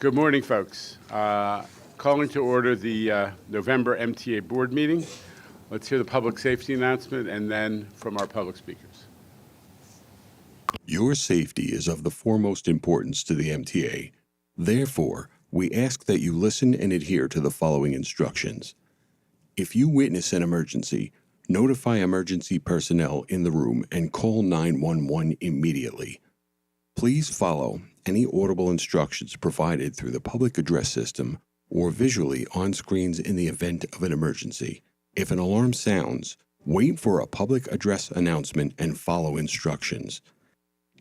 Good morning, folks. Calling to order the November MTA board meeting. Let's hear the public safety announcement and then from our public speakers. Your safety is of the foremost importance to the MTA. Therefore, we ask that you listen and adhere to the following instructions. If you witness an emergency, notify emergency personnel in the room and call 911 immediately. Please follow any audible instructions provided through the public address system or visually on screens in the event of an emergency. If an alarm sounds, wait for a public address announcement and follow instructions.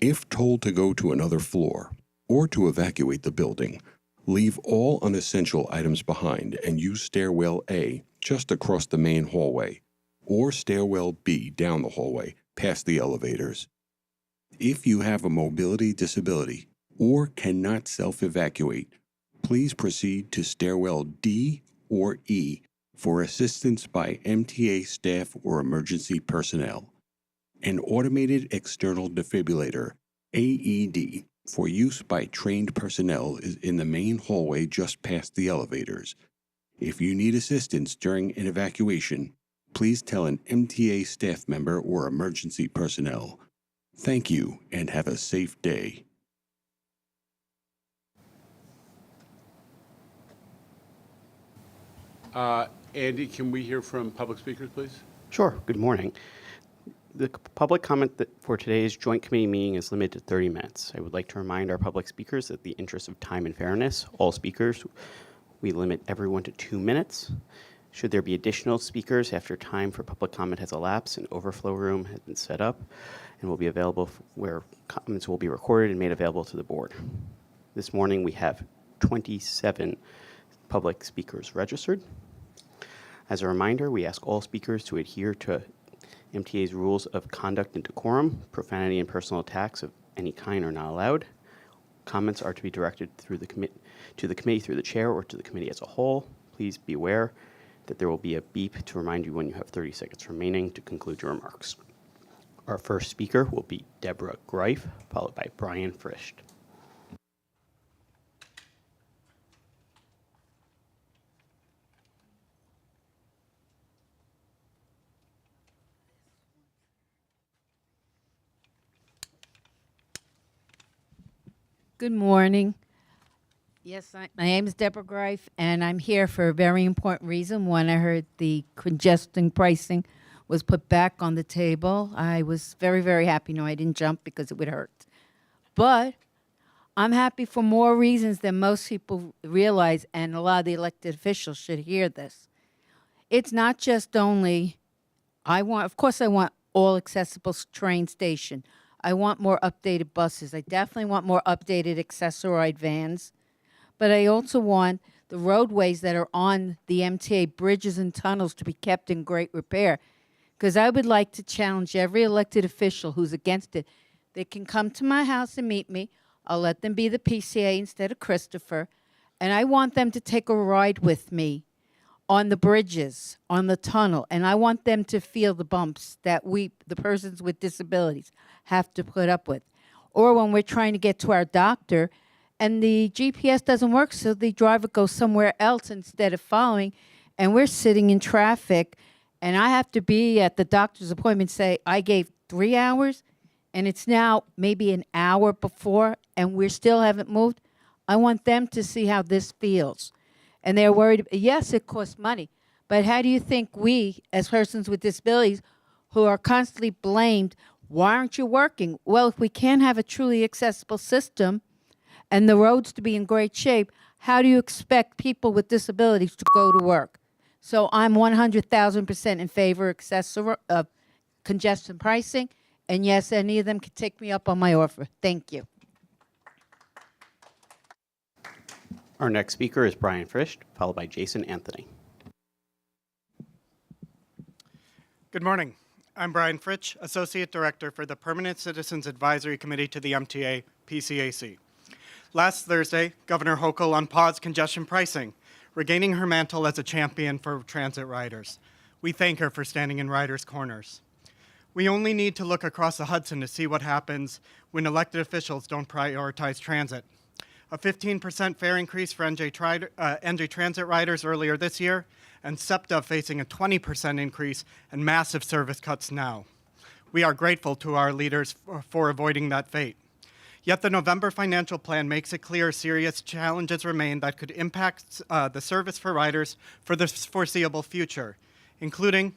If told to go to another floor or to evacuate the building, leave all unessential items behind and use stairwell A just across the main hallway or stairwell B down the hallway past the elevators. If you have a mobility disability or cannot self-evacuate, please proceed to stairwell D or E for assistance by MTA staff or emergency personnel. An automated external defibrillator, AED, for use by trained personnel is in the main hallway just past the elevators. If you need assistance during an evacuation, please tell an MTA staff member or emergency personnel. Thank you and have a safe day. Andy, can we hear from public speakers, please? Sure. Good morning. The public comment for today's joint committee meeting is limited to 30 minutes. I would like to remind our public speakers that in the interest of time and fairness, all speakers, we limit everyone to 2 minutes. Should there be additional speakers after time for public comment has elapsed, an overflow room has been set up and will be available where comments will be recorded and made available to the board. This morning we have 27 public speakers registered. As a reminder, we ask all speakers to adhere to MTA's rules of conduct and decorum. Profanity and personal attacks of any kind are not allowed. Comments are to be directed to the committee through the chair or to the committee as a whole. Please be aware that there will be a beep to remind you when you have 30 seconds remaining to conclude your remarks. Our first speaker will be Deborah Greif, followed by Brian Frischt. Good morning. Yes, my name is Deborah Greif, and I'm here for a very important reason. When I heard the congestion pricing was put back on the table, I was very, very happy. No, I didn't jump because it would hurt. But I'm happy for more reasons than most people realize, and a lot of the elected officials should hear this. It's not just only, of course I want all accessible train station. I want more updated buses. I definitely want more updated accessorized vans. But I also want the roadways that are on the MTA bridges and tunnels to be kept in great repair. Because I would like to challenge every elected official who's against it. They can come to my house and meet me. I'll let them be the PCA instead of Christopher. And I want them to take a ride with me on the bridges, on the tunnel. And I want them to feel the bumps that the persons with disabilities, have to put up with. Or when we're trying to get to our doctor and the GPS doesn't work, so the driver goes somewhere else instead of following, and we're sitting in traffic, and I have to be at the doctor's appointment, say, I gave 3 hours, and it's now maybe an hour before, and we still haven't moved. I want them to see how this feels. And they're worried, yes, it costs money, but how do you think we, as persons with disabilities, who are constantly blamed, why aren't you working? Well, if we can't have a truly accessible system and the roads to be in great shape, how do you expect people with disabilities to go to work? So I'm 100,000% in favor of congestion pricing, and yes, any of them can take me up on my offer. Thank you. Our next speaker is Brian Frischt, followed by Jason Anthony. Good morning. I'm Brian Fritsch, Associate Director for the Permanent Citizens Advisory Committee to the MTA, PCAC. Last Thursday, Governor Hochul unpaused congestion pricing, regaining her mantle as a champion for transit riders. We thank her for standing in riders' corners. We only need to look across the Hudson to see what happens when elected officials don't prioritize transit. a 15% fare increase for NJ Transit riders earlier this year, and SEPTA facing a 20% increase and massive service cuts now. We are grateful to our leaders for avoiding that fate. Yet the November financial plan makes it clear serious challenges remain that could impact the service for riders for the foreseeable future, including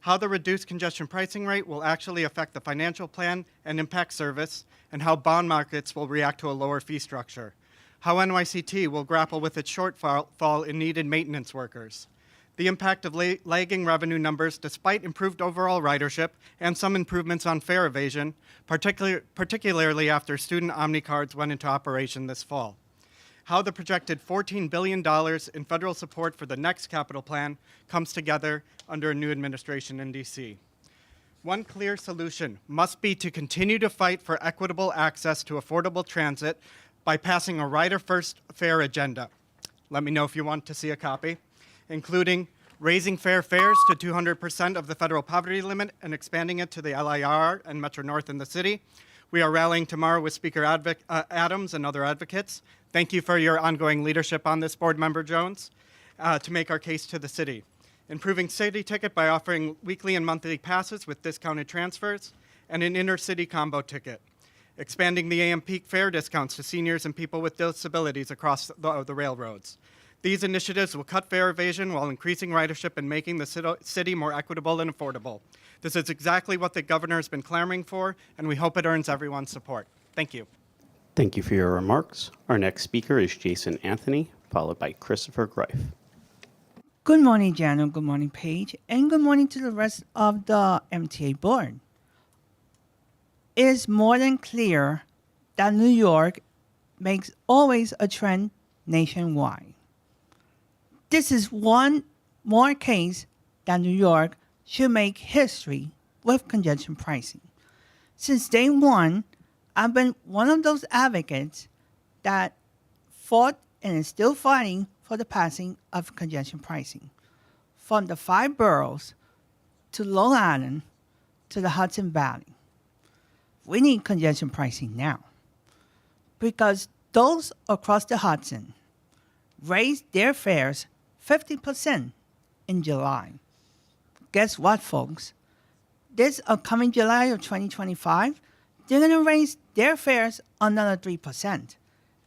how the reduced congestion pricing rate will actually affect the financial plan and impact service, and how bond markets will react to a lower fee structure, how NYCT will grapple with its shortfall in needed maintenance workers, the impact of lagging revenue numbers despite improved overall ridership and some improvements on fare evasion, particularly after student OmniCards went into operation this fall. How the projected $14 billion in federal support for the next capital plan comes together under a new administration in DC. One clear solution must be to continue to fight for equitable access to affordable transit by passing a rider-first fare agenda. Let me know if you want to see a copy, including raising fares to 200% of the federal poverty limit and expanding it to the LIR and Metro North in the city. We are rallying tomorrow with Speaker Adams and other advocates. Thank you for your ongoing leadership on this, Board Member Jones, to make our case to the city. Improving city ticket by offering weekly and monthly passes with discounted transfers, and an intercity combo ticket. Expanding the AM peak fare discounts to seniors and people with disabilities across the railroads. These initiatives will cut fare evasion while increasing ridership and making the city more equitable and affordable. This is exactly what the governor has been clamoring for, and we hope it earns everyone's support. Thank you. Thank you for your remarks. Our next speaker is Jason Anthony, followed by Christopher Greif. Good morning, Janet. Good morning, Paige. And good morning to the rest of the MTA board. It is more than clear that New York makes always a trend nationwide. This is one more case that New York should make history with congestion pricing. Since day one, I've been one of those advocates that fought and is still fighting for the passing of congestion pricing. From the 5 boroughs to Long Island to the Hudson Valley. We need congestion pricing now because those across the Hudson raised their fares 50% in July. Guess what, folks? This upcoming July of 2025, they're going to raise their fares another 3%.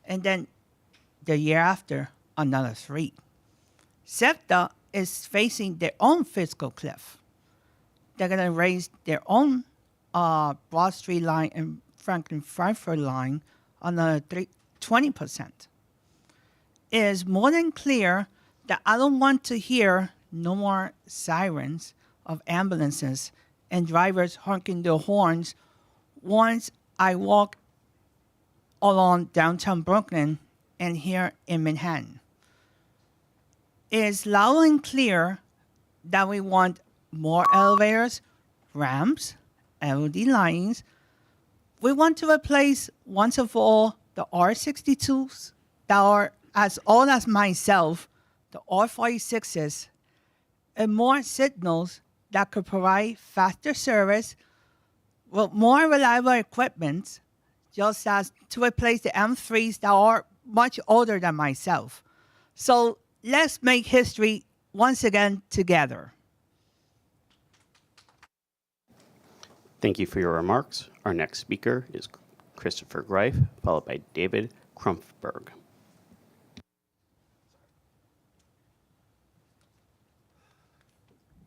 And then the year after, another 3%. SEPTA is facing their own fiscal cliff. They're going to raise their own Broad Street line and Franklin Frankfurt line another 20%. It is more than clear that I don't want to hear no more sirens of ambulances and drivers honking their horns once I walk along downtown Brooklyn and here in Manhattan. It is loud and clear that we want more elevators, ramps, LED lines. We want to replace once and for all the R62s that are as old as myself, the R46s, and more signals that could provide faster service with more reliable equipment, just as to replace the M3s that are much older than myself. So let's make history once again together. Thank you for your remarks. Our next speaker is Christopher Greif, followed by David Krumpfberg.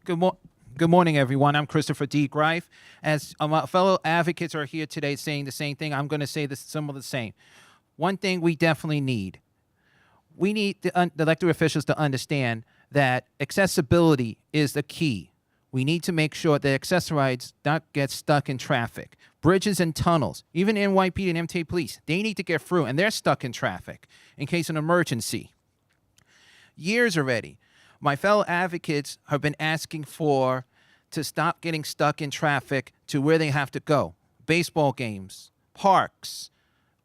Good morning, everyone. I'm Christopher D. Greif. As my fellow advocates are here today saying the same thing, I'm going to say some of the same. One thing we definitely need. We need the elected officials to understand that accessibility is the key. We need to make sure that accessorites don't get stuck in traffic. Bridges and tunnels, even NYPD and MTA police, they need to get through, and they're stuck in traffic in case of an emergency. Years already, my fellow advocates have been asking to stop getting stuck in traffic to where they have to go. Baseball games, parks,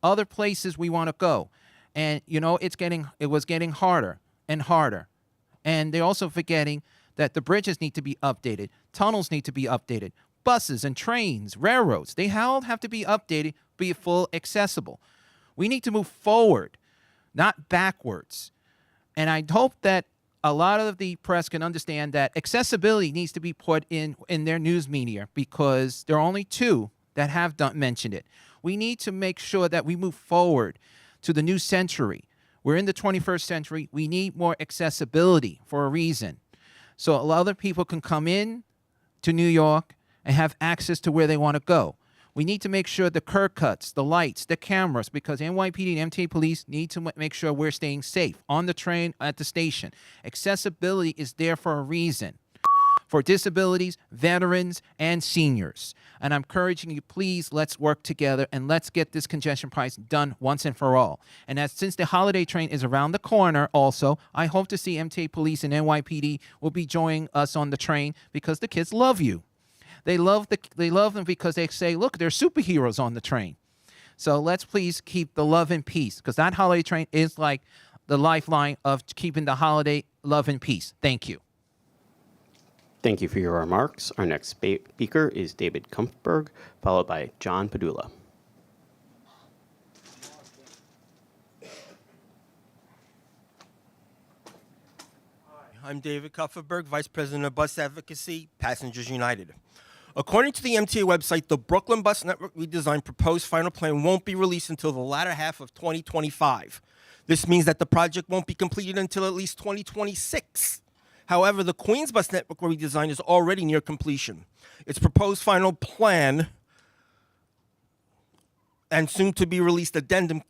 other places we want to go. And, you know, it was getting harder and harder. And they're also forgetting that the bridges need to be updated. Tunnels need to be updated. Buses and trains, railroads, they all have to be updated, be full accessible. We need to move forward not backwards. And I hope that a lot of the press can understand that accessibility needs to be put in their news media, because there are only two that have mentioned it. We need to make sure that we move forward to the new century. We're in the 21st century. We need more accessibility for a reason. So a lot of people can come in to New York and have access to where they want to go. We need to make sure the curb cuts, the lights, the cameras, because NYPD and MTA police need to make sure we're staying safe on the train, at the station. Accessibility is there for a reason, for disabilities, veterans, and seniors. And I'm encouraging you, please, let's work together and let's get this congestion price done once and for all. And since the holiday train is around the corner also, I hope to see MTA police and NYPD will be joining us on the train, because the kids love you. They love them because they say, look, they're superheroes on the train. So let's please keep the love and peace, because that holiday train is like the lifeline of keeping the holiday love and peace. Thank you. Thank you for your remarks. Our next speaker is David Kumpberg, followed by John Padula. I'm David Kupferberg, Vice President of Bus Advocacy, Passengers United. According to the MTA website, the Brooklyn Bus Network redesign proposed final plan won't be released until the latter half of 2025. This means that the project won't be completed until at least 2026. However, the Queens Bus Network redesign is already near completion. Its proposed final plan and soon to be released addendum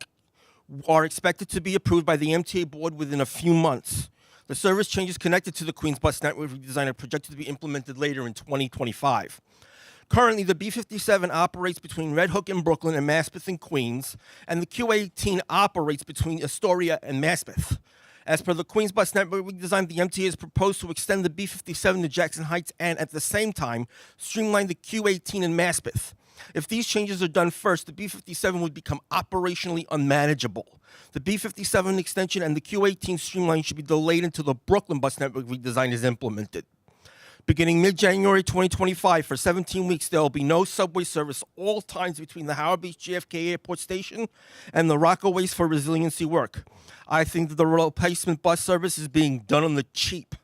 are expected to be approved by the MTA board within a few months. The service changes connected to the Queens Bus Network redesign are projected to be implemented later in 2025. Currently, the B57 operates between Red Hook and Brooklyn and Maspeth and Queens, and the Q18 operates between Astoria and Maspeth. As per the Queens Bus Network redesign, the MTA has proposed to extend the B57 to Jackson Heights and, at the same time, streamline the Q18 in Maspeth. If these changes are done first, the B57 would become operationally unmanageable. The B57 extension and the Q18 streamline should be delayed until the Brooklyn Bus Network redesign is implemented. Beginning mid-January 2025, for 17 weeks, there will be no subway service all times between the Howard Beach JFK Airport Station and the Rockaways for resiliency work. I think that the replacement bus service is being done on the cheap.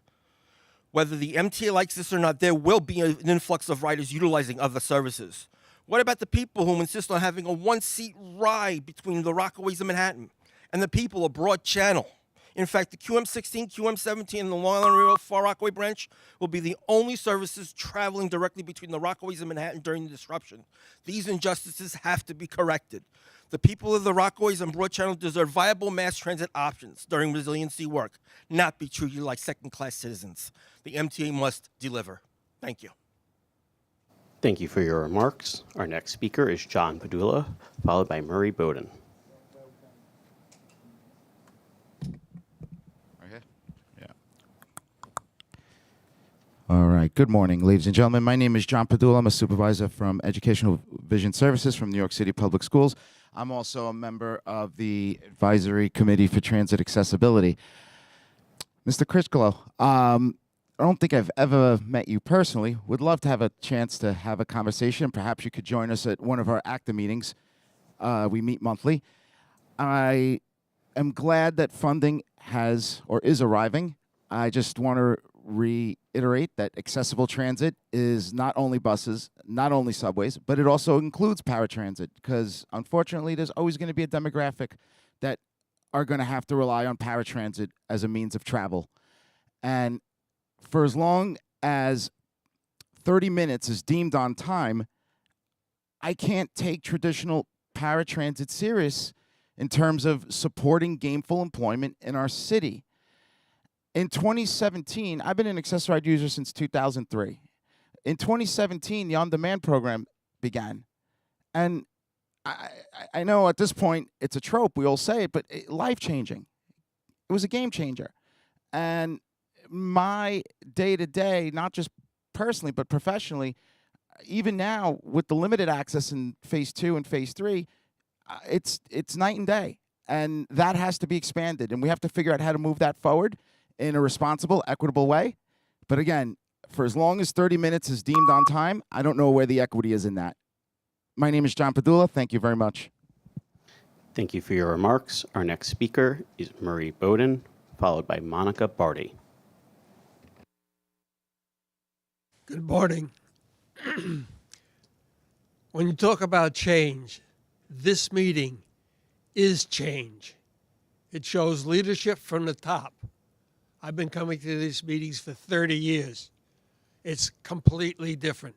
Whether the MTA likes this or not, there will be an influx of riders utilizing other services. What about the people who insist on having a one-seat ride between the Rockaways and Manhattan, and the people of Broad Channel? In fact, the QM16, QM17, and the Long Island Railroad Far Rockaway branch will be the only services traveling directly between the Rockaways and Manhattan during the disruption. These injustices have to be corrected. The people of the Rockaways and Broad Channel deserve viable mass transit options during resiliency work, not be treated like second-class citizens. The MTA must deliver. Thank you. Thank you for your remarks. Our next speaker is John Padula, followed by Murray Bowden. All right. Good morning, ladies and gentlemen. My name is John Padula. I'm a supervisor from Educational Vision Services from New York City Public Schools. I'm also a member of the Advisory Committee for Transit Accessibility. Mr. Krichkolo, I don't think I've ever met you personally. Would love to have a chance to have a conversation. Perhaps you could join us at one of our ACTA meetings. We meet monthly. I am glad that funding has or is arriving. I just want to reiterate that accessible transit is not only buses, not only subways, but it also includes paratransit, because unfortunately there's always going to be a demographic that are going to have to rely on paratransit as a means of travel. And for as long as 30 minutes is deemed on time, I can't take traditional paratransit serious in terms of supporting gainful employment in our city. In 2017, I've been an accessible ride user since 2003. In 2017, the on-demand program began. And I know at this point, it's a trope, we all say it, but life-changing. It was a game changer. And my day-to-day, not just personally, but professionally, even now, with the limited access in Phase 2 and Phase 3, it's night and day. And that has to be expanded. And we have to figure out how to move that forward in a responsible, equitable way. But again, for as long as 30 minutes is deemed on time, I don't know where the equity is in that. My name is John Padula. Thank you very much. Thank you for your remarks. Our next speaker is Marie Bowden, followed by Monica Barty. Good morning. When you talk about change, this meeting is change. It shows leadership from the top. I've been coming to these meetings for 30 years. It's completely different.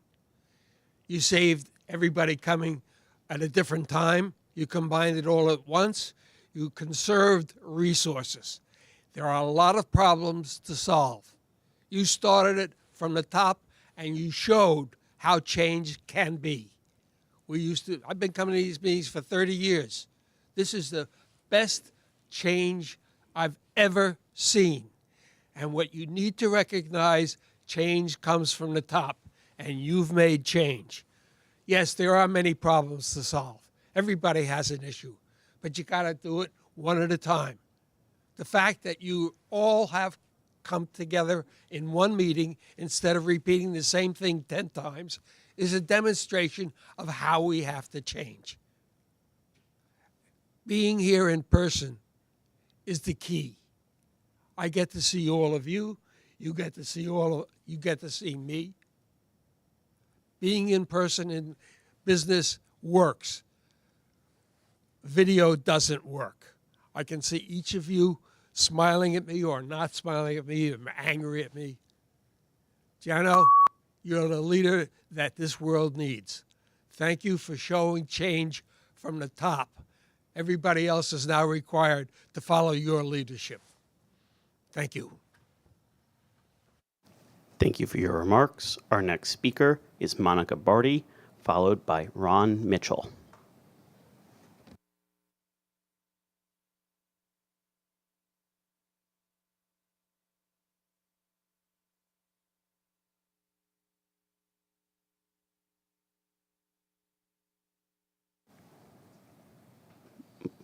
You saved everybody coming at a different time. You combined it all at once. You conserved resources. There are a lot of problems to solve. You started it from the top and you showed how change can be. I've been coming to these meetings for 30 years. This is the best change I've ever seen. And what you need to recognize, change comes from the top, and you've made change. Yes, there are many problems to solve. Everybody has an issue, but you got to do it one at a time. The fact that you all have come together in one meeting instead of repeating the same thing 10 times is a demonstration of how we have to change. Being here in person is the key. I get to see all of you. You get to see me. Being in person in business works. Video doesn't work. I can see each of you smiling at me or not smiling at me, or angry at me. Jano, you're the leader that this world needs. Thank you for showing change from the top. Everybody else is now required to follow your leadership. Thank you. Thank you for your remarks. Our next speaker is Monica Barty, followed by Ron Mitchell.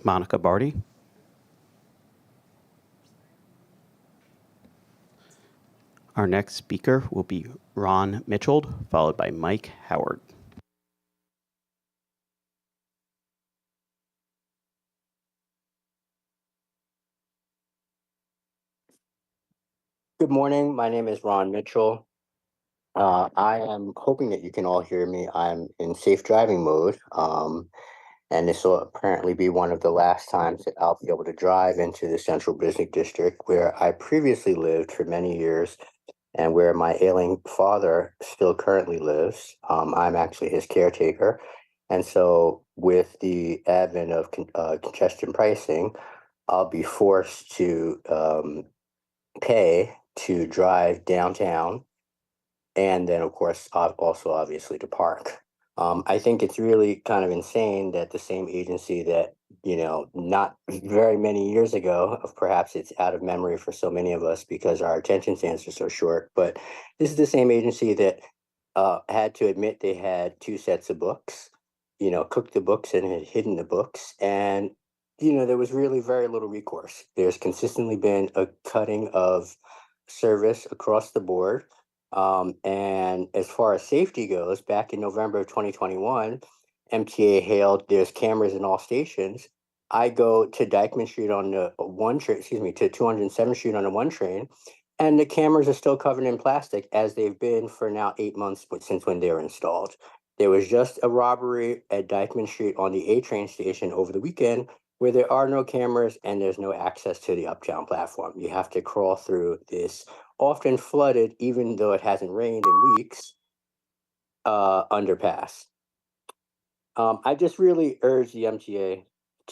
Monica Barty. Our next speaker will be Ron Mitchell, followed by Mike Howard. Good morning. My name is Ron Mitchell. I am hoping that you can all hear me. I'm in safe driving mode, and this will apparently be one of the last times that I'll be able to drive into the Central Business District, where I previously lived for many years and where my ailing father still currently lives. I'm actually his caretaker. And so, with the advent of congestion pricing, I'll be forced to pay to drive downtown, and then of course also obviously to park. I think it's really kind of insane that the same agency that, not very many years ago, of perhaps it's out of memory for so many of us because our attention spans are so short, but this is the same agency that had to admit they had two sets of books, cooked the books and had hidden the books, and there was really very little recourse. There's consistently been a cutting of service across the board. And as far as safety goes, back in November of 2021, MTA hailed there's cameras in all stations. I go to Dyckman Street on the one train, to 207th Street on the one train, and the cameras are still covered in plastic as they've been for now 8 months since when they were installed. There was just a robbery at Dyckman Street on the A train station over the weekend where there are no cameras and there's no access to the uptown platform. You have to crawl through this often flooded, even though it hasn't rained in weeks, underpass. I just really urge the MTA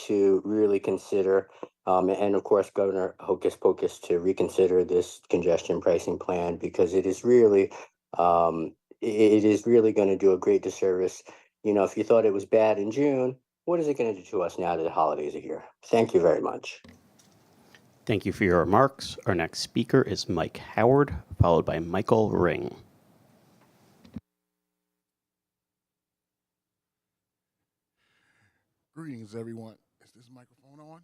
to really consider, and of course, Governor Hocus Pocus to reconsider this congestion pricing plan because it is really, it is really going to do a great disservice. If you thought it was bad in June, what is it going to do to us now that the holidays are here? Thank you very much. Thank you for your remarks. Our next speaker is Mike Howard, followed by Michael Ring. Greetings, everyone. Is this microphone on?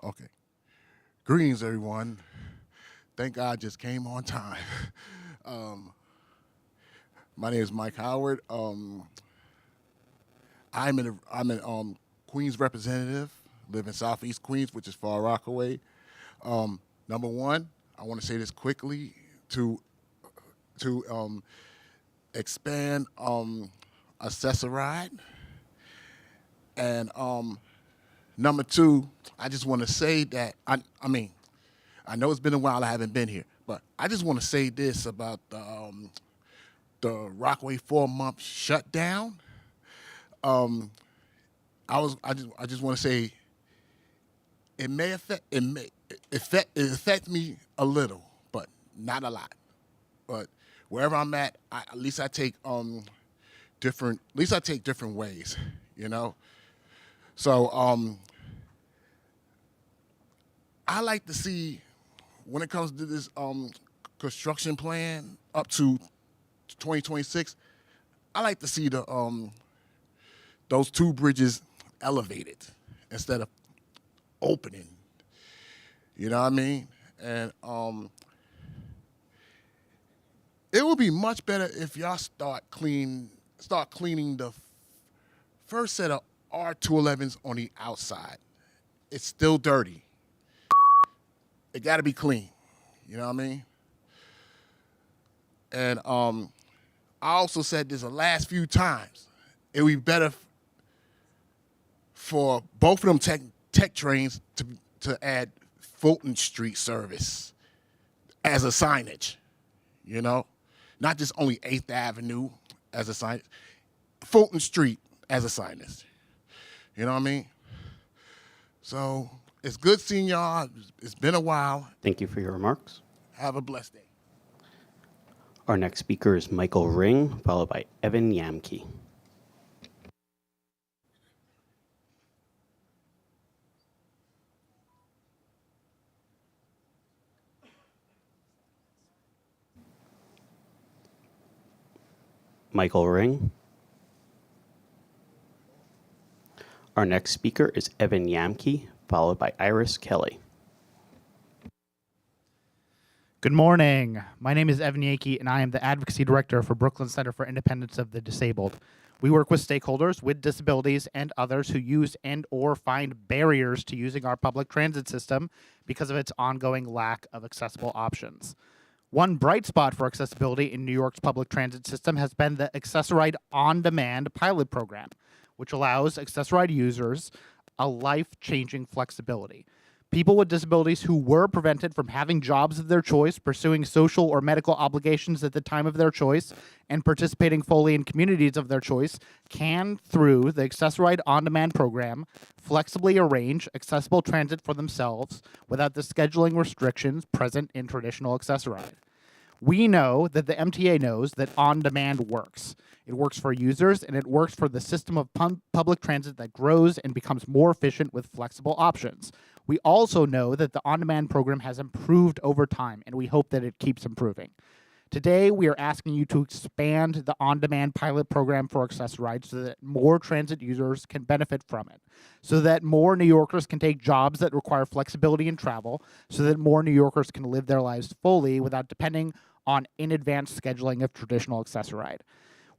Okay. Greetings, everyone. Thank God I just came on time. My name is Mike Howard. I'm an Queens representative. Live in Southeast Queens, which is Far Rockaway. Number one, I want to say this quickly to expand accessoride. And number two, I just want to say that I mean, I know it's been a while I haven't been here, but I just want to say this about the Rockaway 4-month shutdown. I just want to say it may affect me a little, but not a lot. But wherever I'm at least I take different ways, you know. So I like to see, when it comes to this construction plan up to 2026, I like to see those two bridges elevated instead of opening. You know what I mean? And it would be much better if y'all start cleaning the first set of R211s on the outside. It's still dirty. It got to be clean. You know what I mean? And I also said this the last few times. It would be better for both of them tech trains to add Fulton Street service as a signage, you know? Not just only 8th Avenue as a signage, Fulton Street as a signage. You know what I mean? So it's good seeing y'all. It's been a while. Thank you for your remarks. Have a blessed day. Our next speaker is Michael Ring, followed by Evan Yamke. Michael Ring. Our next speaker is Evan Yamke, followed by Iris Kelly. Good morning. My name is Evan Yamke, and I am the Advocacy Director for Brooklyn Center for Independence of the Disabled. We work with stakeholders with disabilities and others who use and or find barriers to using our public transit system because of its ongoing lack of accessible options. One bright spot for accessibility in New York's public transit system has been the Accessoride On-Demand pilot program, which allows Accessoride users a life-changing flexibility. People with disabilities who were prevented from having jobs of their choice, pursuing social or medical obligations at the time of their choice, and participating fully in communities of their choice can, through the Accessoride On-Demand program, flexibly arrange accessible transit for themselves without the scheduling restrictions present in traditional Accessoride. We know that the MTA knows that on-demand works. It works for users, and it works for the system of public transit that grows and becomes more efficient with flexible options. We also know that the on-demand program has improved over time, and we hope that it keeps improving. Today, we are asking you to expand the on-demand pilot program for Accessoride so that more transit users can benefit from it, so that more New Yorkers can take jobs that require flexibility in travel, so that more New Yorkers can live their lives fully without depending on in-advance scheduling of traditional Accessoride.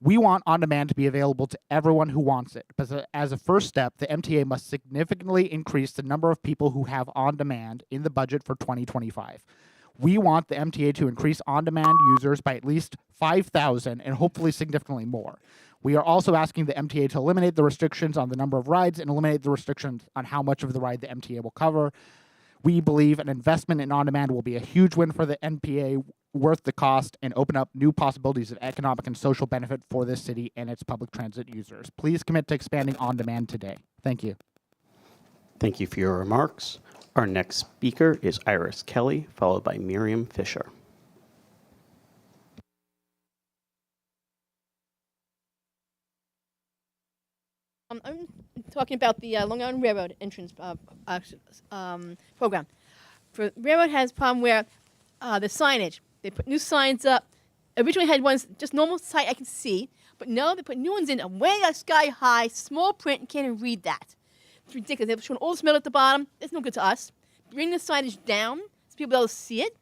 We want on-demand to be available to everyone who wants it, but as a first step, the MTA must significantly increase the number of people who have on-demand in the budget for 2025. We want the MTA to increase on-demand users by at least 5,000 and hopefully significantly more. We are also asking the MTA to eliminate the restrictions on the number of rides and eliminate the restrictions on how much of the ride the MTA will cover. We believe an investment in on-demand will be a huge win for the MTA, worth the cost, and open up new possibilities of economic and social benefit for this city and its public transit users. Please commit to expanding on-demand today. Thank you. Thank you for your remarks. Our next speaker is Iris Kelly, followed by Miriam Fisher. I'm talking about the Long Island Railroad entrance program. Railroad has a problem where the signage, they put new signs up. Originally had ones, just normal sight I can see, but no, they put new ones in way sky high, small print, you can't even read that. It's ridiculous. They've shown all this metal at the bottom. It's no good to us. Bring the signage down so people be able to see it.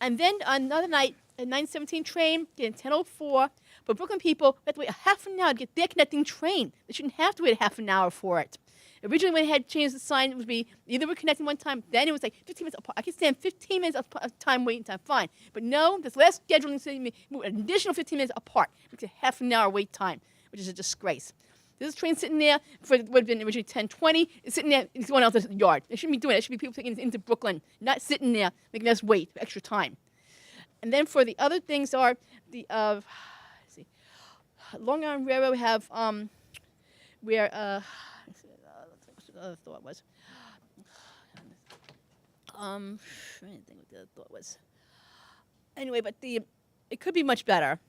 And then another night, a 917 train, getting 10:04, For Brooklyn people, we have to wait a half an hour to get their connecting train. They shouldn't have to wait a half an hour for it. Originally, when they had changed the sign, it would be either we're connecting one time, then it was like 15 minutes apart. I can stand 15 minutes of time waiting time, fine. But no, this last scheduling said me move an additional 15 minutes apart. It's a half an hour wait time, which is a disgrace. This train sitting there for what would have been originally 10:20. It's sitting there. It's going out the yard. They shouldn't be doing it. It should be people taking it into Brooklyn, not sitting there making us wait for extra time. And then for the other things are the let's see, Long Island Railroad have where what the other thought was. I didn't think what the other thought was. Anyway, but it could be much better.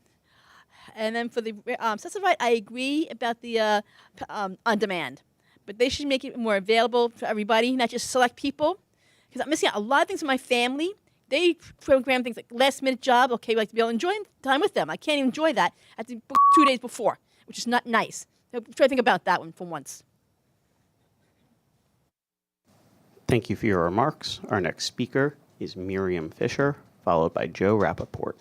And then for the accessible right, I agree about the on demand, but they should make it more available for everybody, not just select people. Because I'm missing out a lot of things in my family. They program things like last minute job. Okay, like to be able to enjoy time with them. I can't even enjoy that. I have to book 2 days before, which is not nice. So try to think about that one for once. Thank you for your remarks. Our next speaker is Miriam Fisher, followed by Joe Rappaport.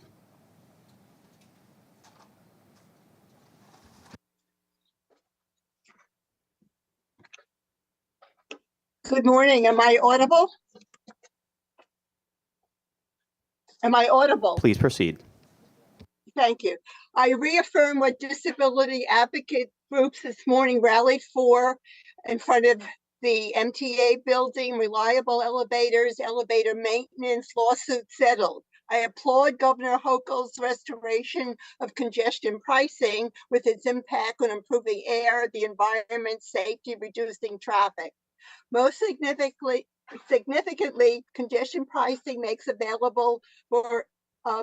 Good morning. Am I audible? Am I audible? Please proceed. Thank you. I reaffirm what disability advocate groups this morning rallied for in front of the MTA building: reliable elevators, elevator maintenance, lawsuit settled. I applaud Governor Hochul's restoration of congestion pricing with its impact on improving air, the environment, safety, reducing traffic. Most significantly, congestion pricing makes available for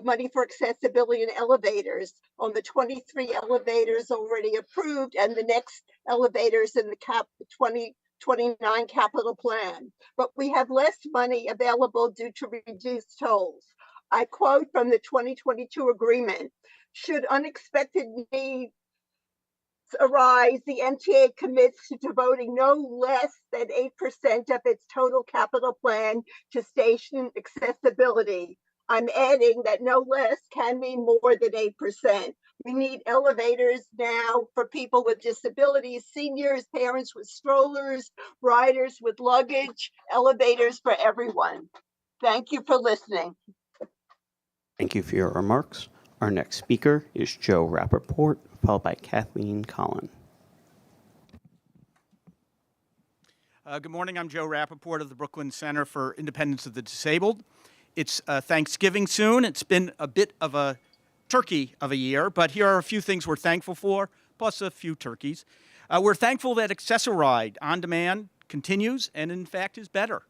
money for accessibility in elevators on the 23 elevators already approved and the next elevators in the 2029 capital plan. But we have less money available due to reduced tolls. I quote from the 2022 agreement: should unexpected needs arise, the MTA commits to devoting no less than 8% of its total capital plan to station accessibility. I'm adding that no less can mean more than 8%. We need elevators now for people with disabilities, seniors, parents with strollers, riders with luggage, elevators for everyone. Thank you for listening. Thank you for your remarks. Our next speaker is Joe Rappaport, followed by Kathleen Collin. Good morning. I'm Joe Rappaport of the Brooklyn Center for Independence of the Disabled. It's Thanksgiving soon. It's been a bit of a turkey of a year, but here are a few things we're thankful for, plus a few turkeys. We're thankful that Access-A-Ride on demand continues and, in fact, is better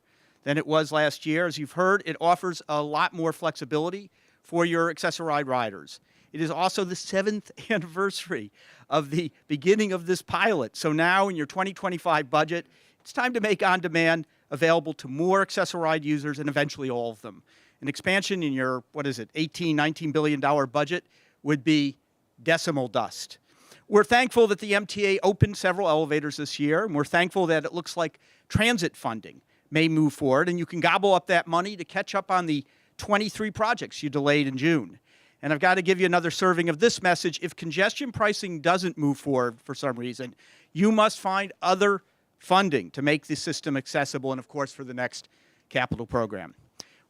than it was last year. As you've heard, it offers a lot more flexibility for your Access-A-Ride riders. It is also the 7th anniversary of the beginning of this pilot. So now in your 2025 budget, it's time to make on-demand available to more Access-A-Ride users and eventually all of them. An expansion in your, $19 billion budget would be decimal dust. We're thankful that the MTA opened several elevators this year, and we're thankful that it looks like transit funding may move forward, and you can gobble up that money to catch up on the 23 projects you delayed in June. And I've got to give you another serving of this message. If congestion pricing doesn't move forward for some reason, you must find other funding to make the system accessible and, of course, for the next capital program.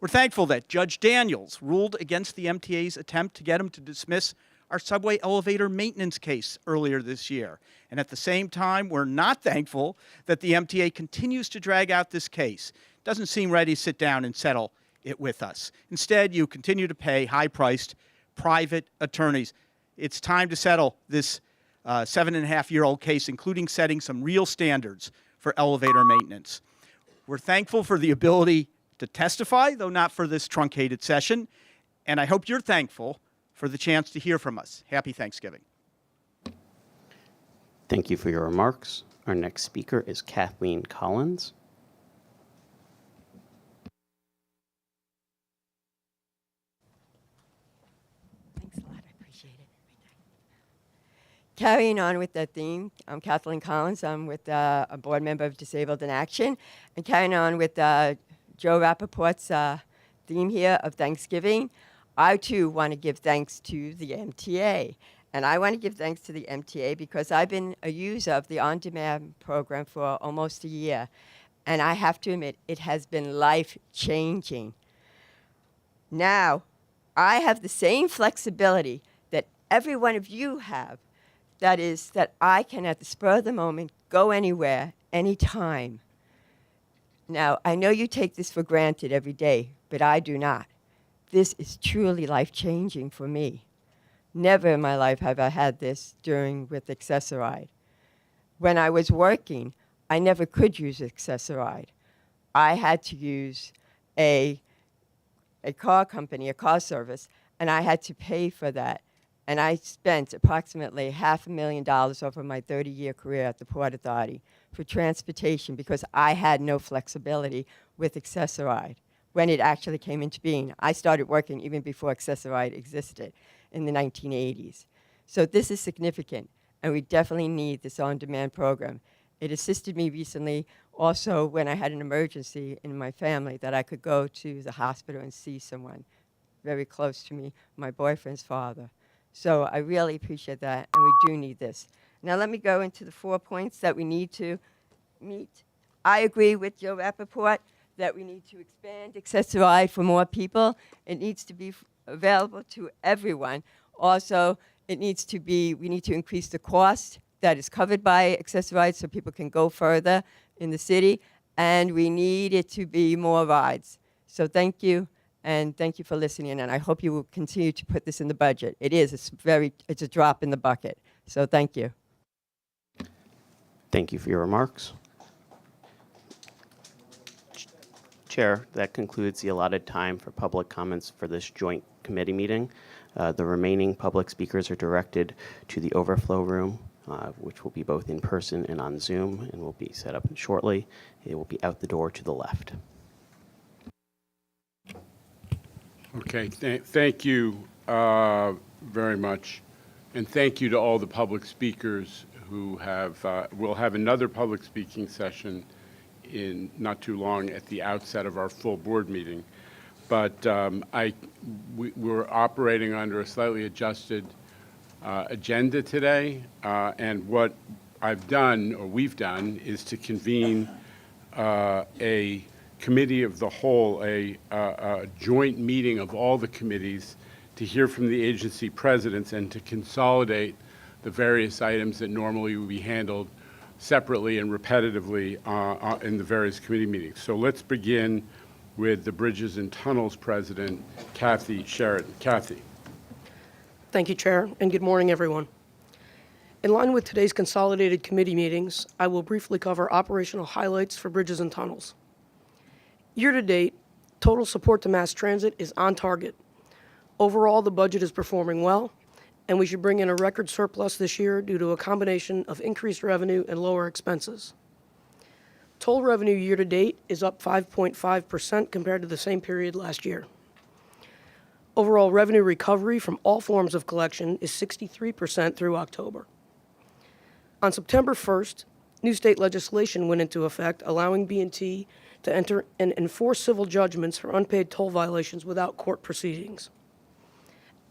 We're thankful that Judge Daniels ruled against the MTA's attempt to get him to dismiss our subway elevator maintenance case earlier this year. And at the same time, we're not thankful that the MTA continues to drag out this case. Doesn't seem ready to sit down and settle it with us. Instead, you continue to pay high-priced private attorneys. It's time to settle this 7.5-year-old case, including setting some real standards for elevator maintenance. We're thankful for the ability to testify, though not for this truncated session, and I hope you're thankful for the chance to hear from us. Happy Thanksgiving. Thank you for your remarks. Our next speaker is Kathleen Collins. Carrying on with that theme, I'm Kathleen Collins. I'm with a board member of Disabled in Action. And carrying on with Joe Rappaport's theme here of Thanksgiving, I too want to give thanks to the MTA And I want to give thanks to the MTA because I've been a user of the on-demand program for almost a year. And I have to admit, it has been life-changing. Now, I have the same flexibility that every one of you have. That is, that I can, at the spur of the moment, go anywhere, anytime. Now, I know you take this for granted every day, but I do not. This is truly life-changing for me. Never in my life have I had this with Accessoride. When I was working, I never could use Accessoride. I had to use a car company, a car service, and I had to pay for that. And I spent approximately $500,000 over my 30-year career at the Port Authority for transportation because I had no flexibility with Accessoride when it actually came into being. I started working even before Accessoride existed in the 1980s. So this is significant, and we definitely need this on-demand program. It assisted me recently also when I had an emergency in my family that I could go to the hospital and see someone very close to me, my boyfriend's father. So I really appreciate that, and we do need this. Now let me go into the 4 points that we need to meet. I agree with Joe Rappaport that we need to expand Accessoride for more people. It needs to be available to everyone. Also, we need to increase the cost that is covered by Accessoride so people can go further in the city, and we need it to be more rides. So thank you. And thank you for listening, and I hope you will continue to put this in the budget. It's a drop in the bucket. So thank you. Thank you for your remarks. Chair, that concludes the allotted time for public comments for this joint committee meeting. The remaining public speakers are directed to the overflow room, which will be both in person and on Zoom, and will be set up shortly. It will be out the door to the left. Okay, thank you very much. And thank you to all the public speakers who we'll have another public speaking session in not too long at the outset of our full board meeting. But we're operating under a slightly adjusted agenda today. And what I've done, or we've done, is to convene a committee of the whole, a joint meeting of all the committees to hear from the agency presidents and to consolidate the various items that normally would be handled separately and repetitively in the various committee meetings. So let's begin with the Bridges and Tunnels President, Kathy Sheridan. Kathy. Thank you, Chair, and good morning, everyone. In line with today's consolidated committee meetings, I will briefly cover operational highlights for Bridges and Tunnels. Year to date, total support to mass transit is on target. Overall, the budget is performing well, and we should bring in a record surplus this year due to a combination of increased revenue and lower expenses. Toll revenue year to date is up 5.5% compared to the same period last year. Overall revenue recovery from all forms of collection is 63% through October. On September 1st, new state legislation went into effect, allowing B&T to enter and enforce civil judgments for unpaid toll violations without court proceedings.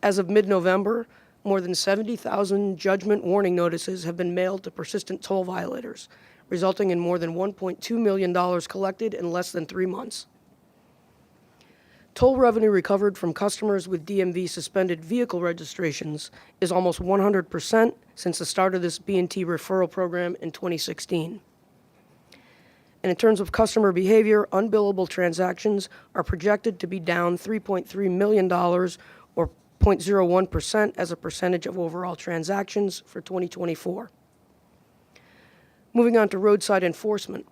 As of mid-November, more than 70,000 judgment warning notices have been mailed to persistent toll violators, resulting in more than $1.2 million collected in less than 3 months. Toll revenue recovered from customers with DMV suspended vehicle registrations is almost 100% since the start of this B&T referral program in 2016. And in terms of customer behavior, unbillable transactions are projected to be down $3.3 million, or 0.01% as a percentage of overall transactions for 2024. Moving on to roadside enforcement.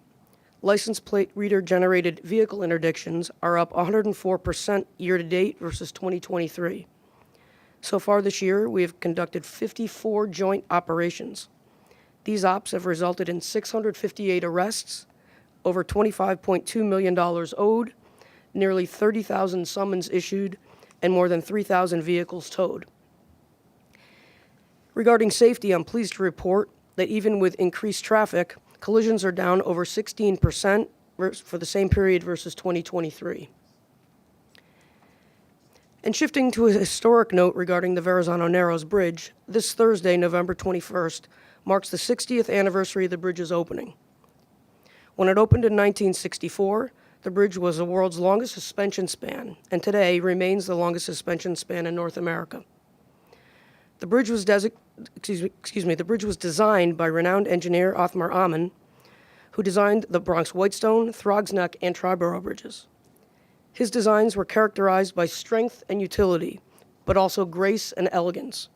License plate reader-generated vehicle interdictions are up 104% year-to-date versus 2023. So far this year, we have conducted 54 joint operations. These ops have resulted in 658 arrests, over $25.2 million owed, nearly 30,000 summons issued, and more than 3,000 vehicles towed. Regarding safety, I'm pleased to report that even with increased traffic, collisions are down over 16% for the same period versus 2023. And shifting to a historic note regarding the Verrazano Narrows Bridge, this Thursday, November 21st, marks the 60th anniversary of the bridge's opening. When it opened in 1964, the bridge was the world's longest suspension span, and today remains the longest suspension span in North America. The bridge was the bridge was designed by renowned engineer Othmar Ammann, who designed the Bronx Whitestone, Throgs Neck, and Triborough bridges. His designs were characterized by strength and utility, but also grace and elegance.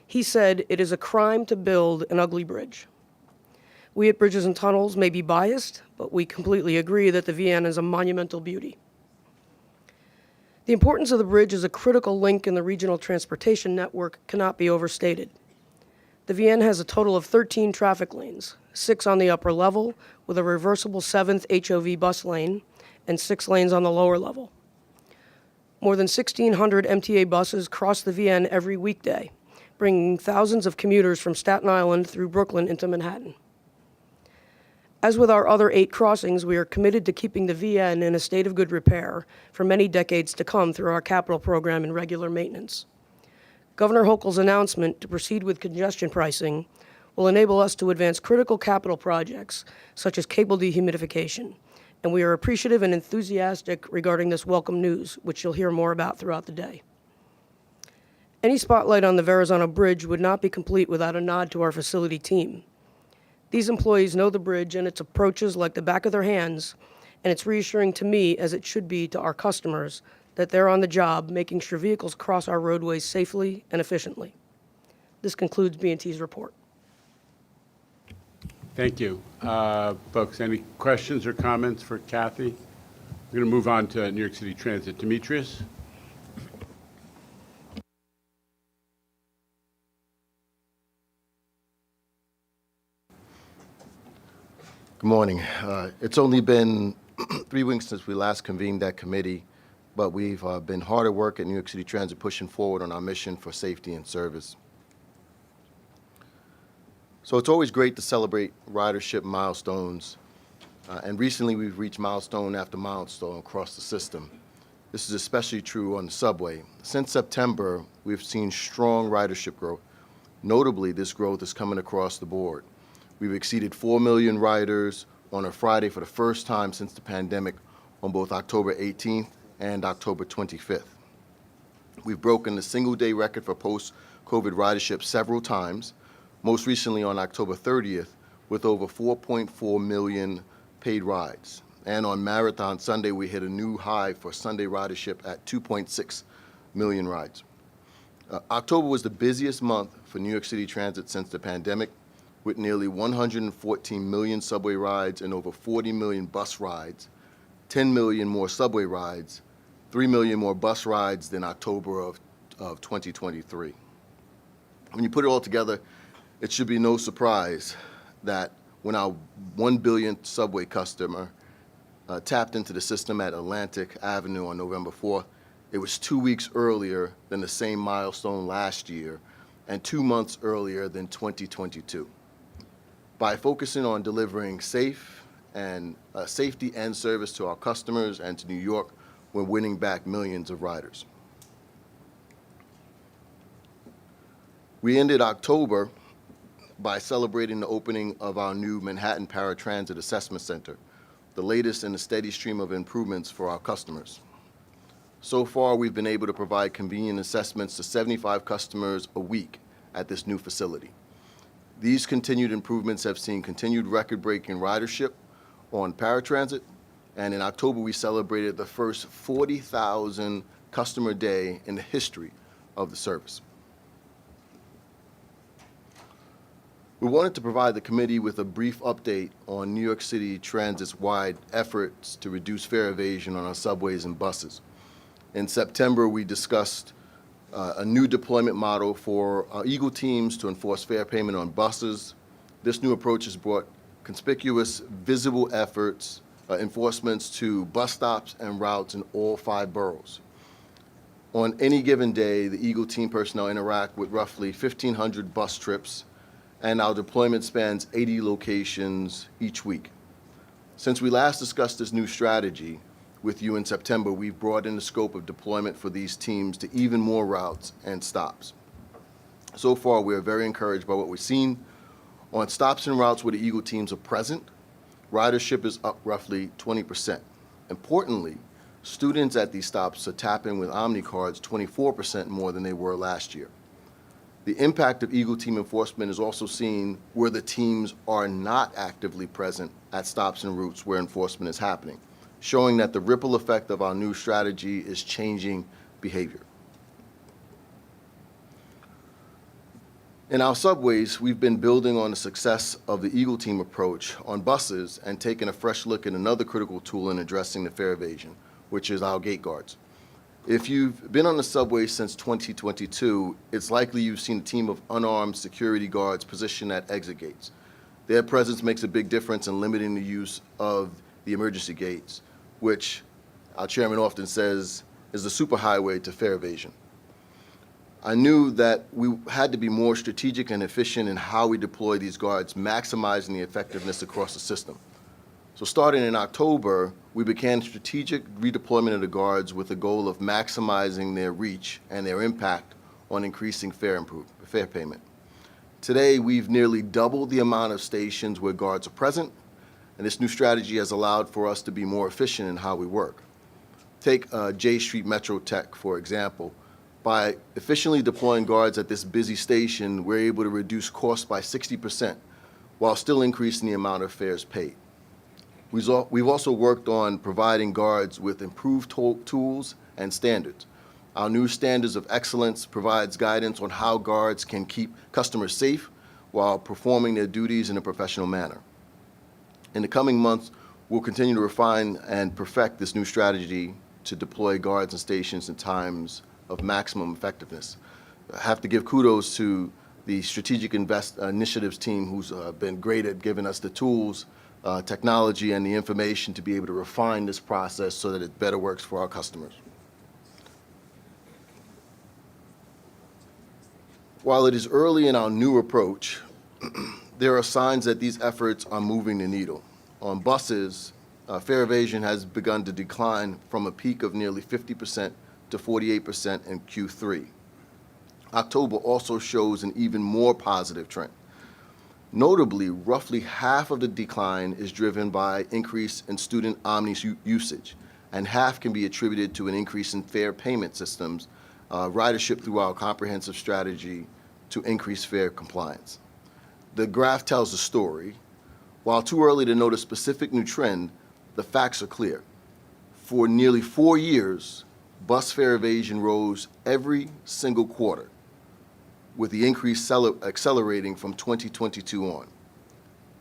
He said, "It is a crime to build an ugly bridge." We at Bridges and Tunnels may be biased, but we completely agree that the VN is a monumental beauty. The importance of the bridge as a critical link in the regional transportation network cannot be overstated. The VN has a total of 13 traffic lanes, 6 on the upper level, with a reversible 7th HOV bus lane, and 6 lanes on the lower level. More than 1,600 MTA buses cross the VN every weekday, bringing thousands of commuters from Staten Island through Brooklyn into Manhattan. As with our other 8 crossings, we are committed to keeping the VN in a state of good repair for many decades to come through our capital program and regular maintenance. Governor Hochul's announcement to proceed with congestion pricing will enable us to advance critical capital projects such as cable dehumidification, and we are appreciative and enthusiastic regarding this welcome news, which you'll hear more about throughout the day. Any spotlight on the Verrazano Bridge would not be complete without a nod to our facility team. These employees know the bridge and its approaches like the back of their hands, and it's reassuring to me, as it should be to our customers, that they're on the job making sure vehicles cross our roadways safely and efficiently. This concludes B&T's report. Thank you. Folks, any questions or comments for Kathy? We're going to move on to New York City Transit. Demetrius? Good morning. It's only been 3 weeks since we last convened that committee, but we've been hard at work at New York City Transit pushing forward on our mission for safety and service. So it's always great to celebrate ridership milestones, and recently we've reached milestone after milestone across the system. This is especially true on the subway. Since September, we've seen strong ridership growth. Notably, this growth is coming across the board. We've exceeded 4 million riders on a Friday for the first time since the pandemic on both October 18th and October 25th. We've broken the single-day record for post-COVID ridership several times, most recently on October 30th, with over 4.4 million paid rides. And on Marathon Sunday, we hit a new high for Sunday ridership at 2.6 million rides. October was the busiest month for New York City Transit since the pandemic, with nearly 114 million subway rides and over 40 million bus rides, 10 million more subway rides, 3 million more bus rides than October of 2023. When you put it all together, it should be no surprise that when our 1 billionth subway customer tapped into the system at Atlantic Avenue on November 4th, it was 2 weeks earlier than the same milestone last year and 2 months earlier than 2022. By focusing on delivering safety and service to our customers and to New York, we're winning back millions of riders. We ended October by celebrating the opening of our new Manhattan Paratransit Assessment Center, the latest in a steady stream of improvements for our customers. So far, we've been able to provide convenient assessments to 75 customers a week at this new facility. These continued improvements have seen continued record-breaking ridership on paratransit, and in October we celebrated the first 40,000 customer day in the history of the service. We wanted to provide the committee with a brief update on New York City Transit's wide efforts to reduce fare evasion on our subways and buses. In September, we discussed a new deployment model for our Eagle teams to enforce fare payment on buses. This new approach has brought conspicuous, visible enforcements to bus stops and routes in all 5 boroughs. On any given day, the Eagle team personnel interact with roughly 1,500 bus trips, and our deployment spans 80 locations each week. Since we last discussed this new strategy, with you in September, we've broadened the scope of deployment for these teams to even more routes and stops. So far, we are very encouraged by what we've seen. On stops and routes where the Eagle teams are present, ridership is up roughly 20%. Importantly, students at these stops are tapping with Omni cards 24% more than they were last year. The impact of Eagle team enforcement is also seen where the teams are not actively present at stops and routes where enforcement is happening, showing that the ripple effect of our new strategy is changing behavior. In our subways, we've been building on the success of the Eagle team approach on buses and taking a fresh look at another critical tool in addressing the fare evasion, which is our gate guards. If you've been on the subway since 2022, it's likely you've seen a team of unarmed security guards positioned at exit gates. Their presence makes a big difference in limiting the use of the emergency gates, which our chairman often says is the superhighway to fare evasion. I knew that we had to be more strategic and efficient in how we deploy these guards, maximizing the effectiveness across the system. So starting in October, we began strategic redeployment of the guards with the goal of maximizing their reach and their impact on increasing fare payment. Today, we've nearly doubled the amount of stations where guards are present, and this new strategy has allowed for us to be more efficient in how we work. Take J Street Metro Tech, for example. By efficiently deploying guards at this busy station, we're able to reduce costs by 60% while still increasing the amount of fares paid. We've also worked on providing guards with improved tools and standards. Our new standards of excellence provides guidance on how guards can keep customers safe while performing their duties in a professional manner. In the coming months, we'll continue to refine and perfect this new strategy to deploy guards and stations in times of maximum effectiveness. I have to give kudos to the Strategic Initiatives team, who's been great at giving us the tools, technology, and the information to be able to refine this process so that it better works for our customers. While it is early in our new approach, there are signs that these efforts are moving the needle. On buses, fare evasion has begun to decline from a peak of nearly 50% to 48% in Q3. October also shows an even more positive trend. Notably, roughly half of the decline is driven by increase in student Omni usage, and half can be attributed to an increase in fare payment systems, ridership through our comprehensive strategy to increase fare compliance. The graph tells a story. While too early to note a specific new trend, the facts are clear. For nearly 4 years, bus fare evasion rose every single quarter, with the increase accelerating from 2022 on.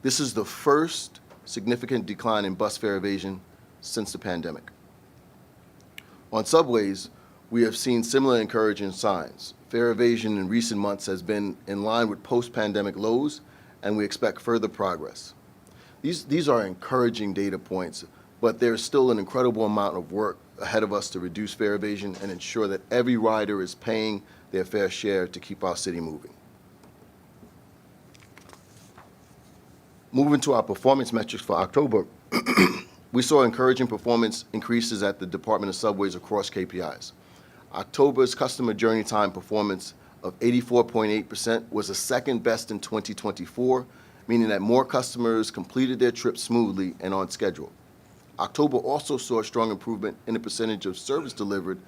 This is the first significant decline in bus fare evasion since the pandemic. On subways, we have seen similar encouraging signs. Fare evasion in recent months has been in line with post-pandemic lows, and we expect further progress. These are encouraging data points, but there's still an incredible amount of work ahead of us to reduce fare evasion and ensure that every rider is paying their fair share to keep our city moving. Moving to our performance metrics for October, we saw encouraging performance increases at the Department of Subways across KPIs. October's customer journey time performance of 84.8% was the second best in 2024, meaning that more customers completed their trip smoothly and on schedule. October also saw a strong improvement in the percentage of service delivered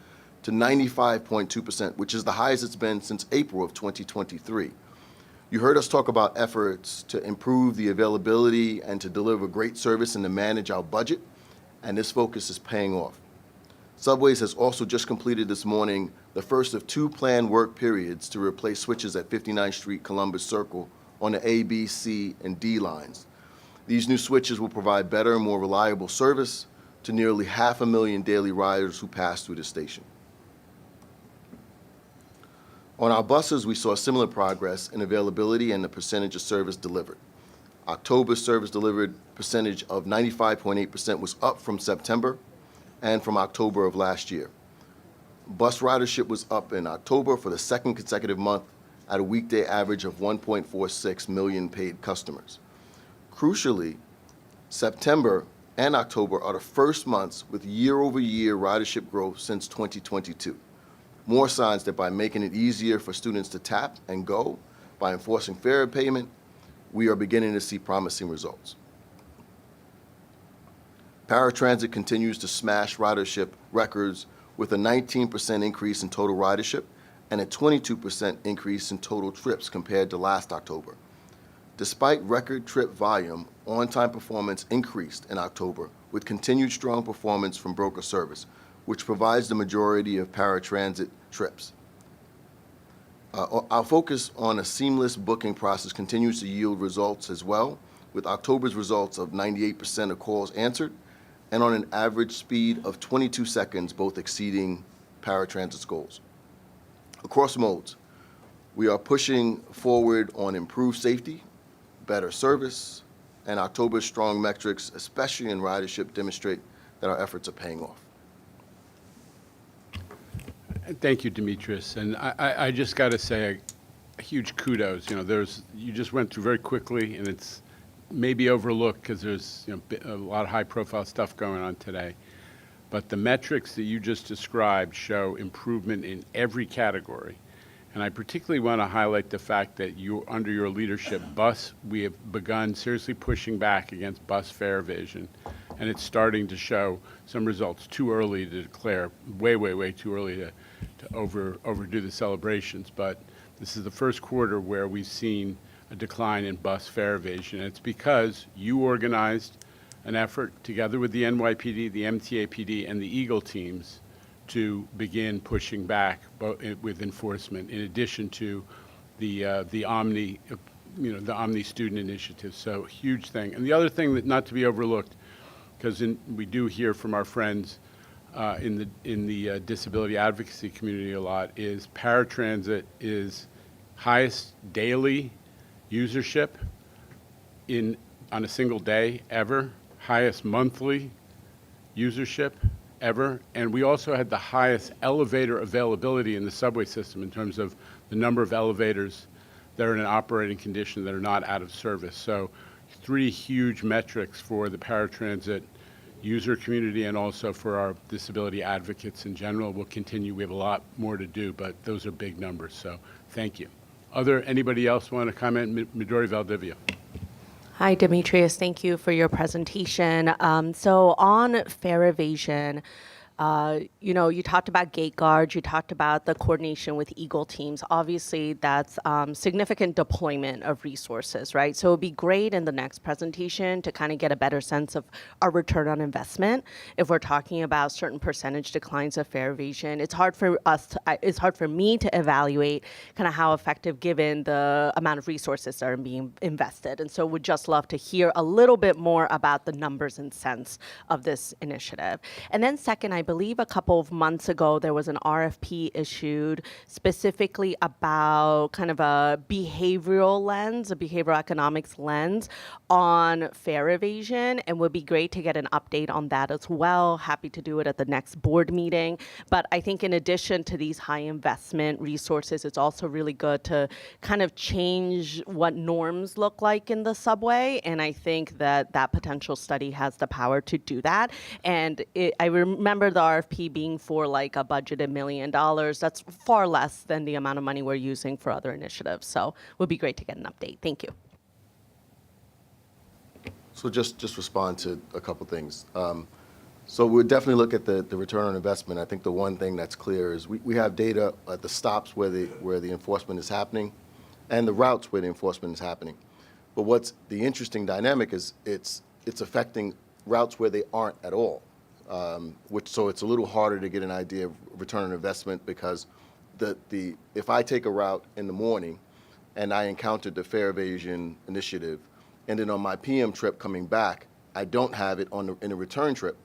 to 95.2%, which is the highest it's been since April of 2023. You heard us talk about efforts to improve the availability and to deliver great service and to manage our budget, and this focus is paying off. Subways has also just completed this morning the first of 2 planned work periods to replace switches at 59th Street Columbus Circle on the A, B, C, and D lines. These new switches will provide better and more reliable service to nearly 500,000 daily riders who pass through the station. On our buses, we saw similar progress in availability and the percentage of service delivered. October's service delivered percentage of 95.8% was up from September and from October of last year. Bus ridership was up in October for the second consecutive month at a weekday average of 1.46 million paid customers. Crucially, September and October are the first months with year-over-year ridership growth since 2022. More signs that by making it easier for students to tap and go, by enforcing fare payment, we are beginning to see promising results. Paratransit continues to smash ridership records with a 19% increase in total ridership and a 22% increase in total trips compared to last October. Despite record trip volume, on-time performance increased in October with continued strong performance from broker service, which provides the majority of paratransit trips. Our focus on a seamless booking process continues to yield results as well, with October's results of 98% of calls answered and on an average speed of 22 seconds, both exceeding paratransit's goals. Across modes, we are pushing forward on improved safety, better service, and October's strong metrics, especially in ridership, demonstrate that our efforts are paying off. Thank you, Demetrius. And I just got to say a huge kudos. You know, you just went through very quickly, and it's maybe overlooked because there's a lot of high-profile stuff going on today. But the metrics that you just described show improvement in every category. And I particularly want to highlight the fact that under your leadership, we have begun seriously pushing back against bus fare evasion. And it's starting to show some results. Too early to declare, way too early to overdo the celebrations. But this is the first quarter where we've seen a decline in bus fare evasion. And it's because you organized an effort together with the NYPD, the MTA PD, and the Eagle teams to begin pushing back with enforcement, in addition to the Omni, the Omni student initiative. So huge thing. And the other thing that not to be overlooked, because we do hear from our friends in the disability advocacy community a lot, is paratransit is highest daily usership on a single day ever, highest monthly usership ever, and we also had the highest elevator availability in the subway system in terms of the number of elevators that are in an operating condition that are not out of service. So 3 huge metrics for the paratransit user community and also for our disability advocates in general. We'll continue. We have a lot more to do, but those are big numbers, so thank you. Anybody else want to comment? Midori Valdivia. Hi, Demetrius. Thank you for your presentation. So on fare evasion, you talked about gate guards, you talked about the coordination with Eagle teams. Obviously, that's significant deployment of resources, right? So it'd be great in the next presentation to kind of get a better sense of our return on investment. If we're talking about certain percentage declines of fare evasion, it's hard for me to evaluate kind of how effective given the amount of resources that are being invested. And so would just love to hear a little bit more about the numbers and sense of this initiative. And then second, I believe a couple of months ago, there was an RFP issued specifically about kind of a behavioral economics lens on fare evasion, and would be great to get an update on that as well. Happy to do it at the next board meeting. But I think in addition to these high investment resources, it's also really good to kind of change what norms look like in the subway, and I think that potential study has the power to do that. And I remember the RFP being for like a budgeted $1 million. That's far less than the amount of money we're using for other initiatives. So it would be great to get an update. Thank you. So just respond to a couple things. So we'll definitely look at the return on investment. I think the one thing that's clear is we have data at the stops where the enforcement is happening and the routes where the enforcement is happening. But what's the interesting dynamic is it's affecting routes where they aren't at all. So it's a little harder to get an idea of return on investment because if I take a route in the morning and I encountered the fare evasion initiative, and then on my PM trip coming back, I don't have it in a return trip,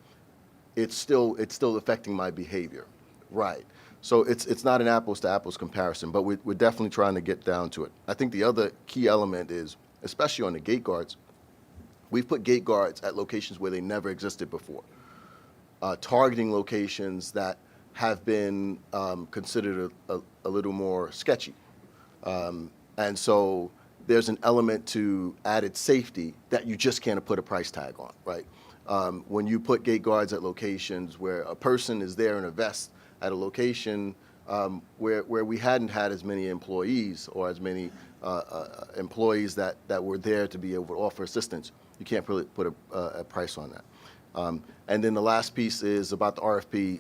it's still affecting my behavior, right? So it's not an apples to apples comparison, but we're definitely trying to get down to it. I think the other key element is, especially on the gate guards, we've put gate guards at locations where they never existed before. Targeting locations that have been considered a little more sketchy. And so there's an element to added safety that you just can't put a price tag on, right? When you put gate guards at locations where a person is there in a vest at a location where we hadn't had as many employees or as many employees that were there to be able to offer assistance, you can't really put a price on that. And then the last piece is about the RFP.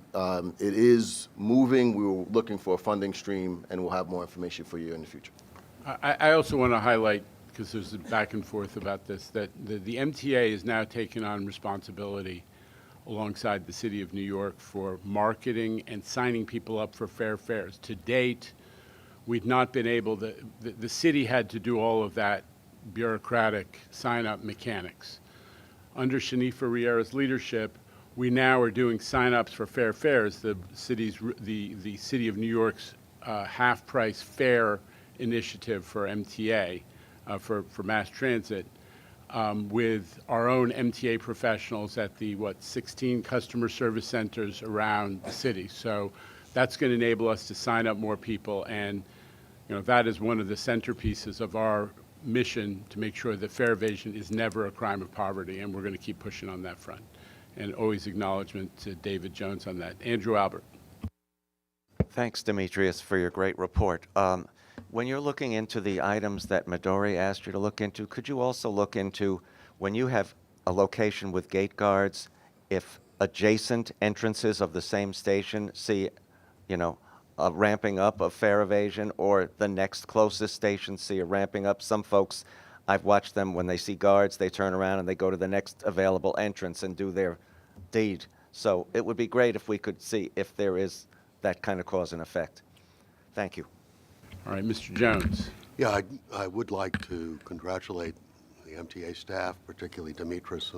It is moving. We were looking for a funding stream, and we'll have more information for you in the future. I also want to highlight, because there's a back and forth about this, that the MTA is now taking on responsibility alongside the City of New York for marketing and signing people up for fair fares. To date, we've not been able to, the city had to do all of that bureaucratic sign-up mechanics. Under Shanifa Riera's leadership, we now are doing sign-ups for fair fares, the City of New York's half-price fare initiative for MTA, for mass transit, with our own MTA professionals at the, 16 customer service centers around the city. So that's going to enable us to sign up more people, and that is one of the centerpieces of our mission to make sure that fare evasion is never a crime of poverty, and we're going to keep pushing on that front. And always acknowledgement to David Jones on that. Andrew Albert. Thanks, Demetrius, for your great report. When you're looking into the items that Midori asked you to look into, could you also look into, when you have a location with gate guards, if adjacent entrances of the same station see, a ramping up of fare evasion, or the next closest station see a ramping up? Some folks, I've watched them, when they see guards, they turn around and they go to the next available entrance and do their deed. So it would be great if we could see if there is that kind of cause and effect. Thank you. All right, Mr. Jones. Yeah, I would like to congratulate the MTA staff, particularly Demetrius,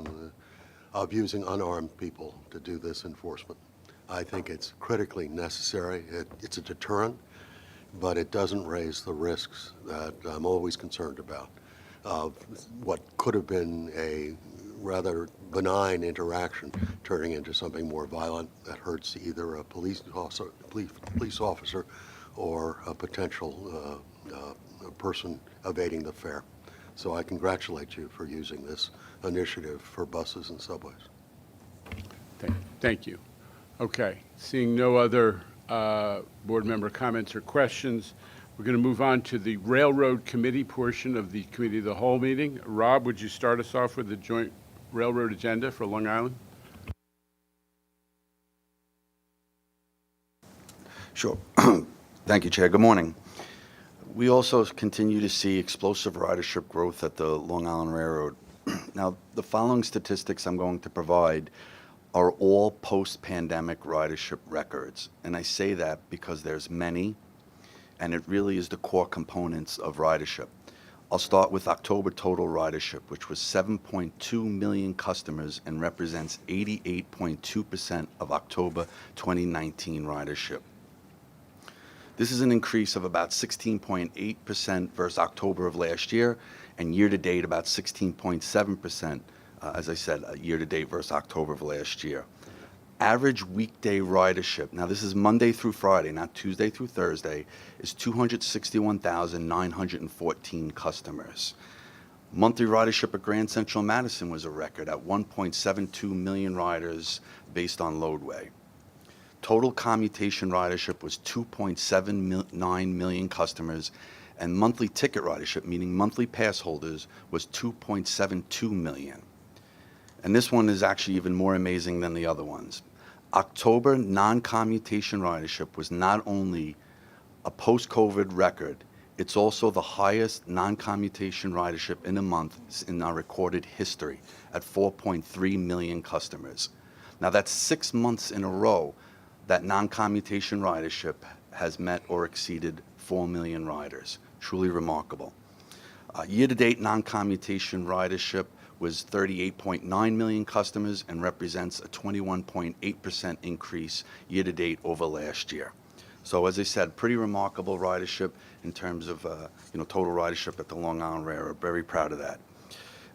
of using unarmed people to do this enforcement. I think it's critically necessary. It's a deterrent, but it doesn't raise the risks that I'm always concerned about of what could have been a rather benign interaction turning into something more violent that hurts either a police officer or a potential person evading the fare. So I congratulate you for using this initiative for buses and subways. Thank you. Okay, seeing no other board member comments or questions, we're going to move on to the Railroad Committee portion of the Committee of the Whole meeting. Rob, would you start us off with the joint railroad agenda for Long Island? Sure. Thank you, Chair. Good morning. We also continue to see explosive ridership growth at the Long Island Railroad. Now, the following statistics I'm going to provide are all post-pandemic ridership records. And I say that because there's many, and it really is the core components of ridership. I'll start with October total ridership, which was 7.2 million customers and represents 88.2% of October 2019 ridership. This is an increase of about 16.8% versus October of last year, and year-to-date about 16.7%, as I said, year-to-date versus October of last year. Average weekday ridership, now this is Monday through Friday, not Tuesday through Thursday, is 261,914 customers. Monthly ridership at Grand Central Madison was a record at 1.72 million riders based on loadway. Total commutation ridership was 2.79 million customers, and monthly ticket ridership, meaning monthly pass holders, was 2.72 million. And this one is actually even more amazing than the other ones. October non-commutation ridership was not only a post-COVID record, it's also the highest non-commutation ridership in a month in our recorded history at 4.3 million customers. Now that's 6 months in a row that non-commutation ridership has met or exceeded 4 million riders. Truly remarkable. Year-to-date non-commutation ridership was 38.9 million customers and represents a 21.8% increase year-to-date over last year. So as I said, pretty remarkable ridership in terms of total ridership at the Long Island Railroad. Very proud of that.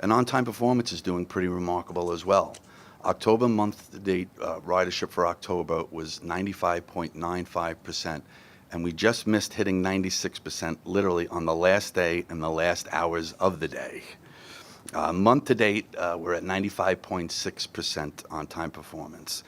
And on-time performance is doing pretty remarkable as well. October month-to-date ridership for October was 95.95%, and we just missed hitting 96% literally on the last day and the last hours of the day. Month to date, we're at 95.6% on-time performance.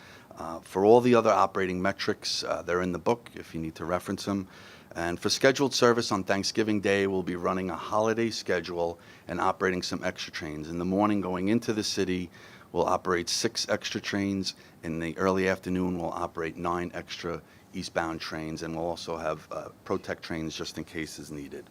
For all the other operating metrics, they're in the book if you need to reference them. And for scheduled service on Thanksgiving Day, we'll be running a holiday schedule and operating some extra trains. In the morning, going into the city, we'll operate 6 extra trains. In the early afternoon, we'll operate 9 extra eastbound trains, and we'll also have Protect trains just in case is needed.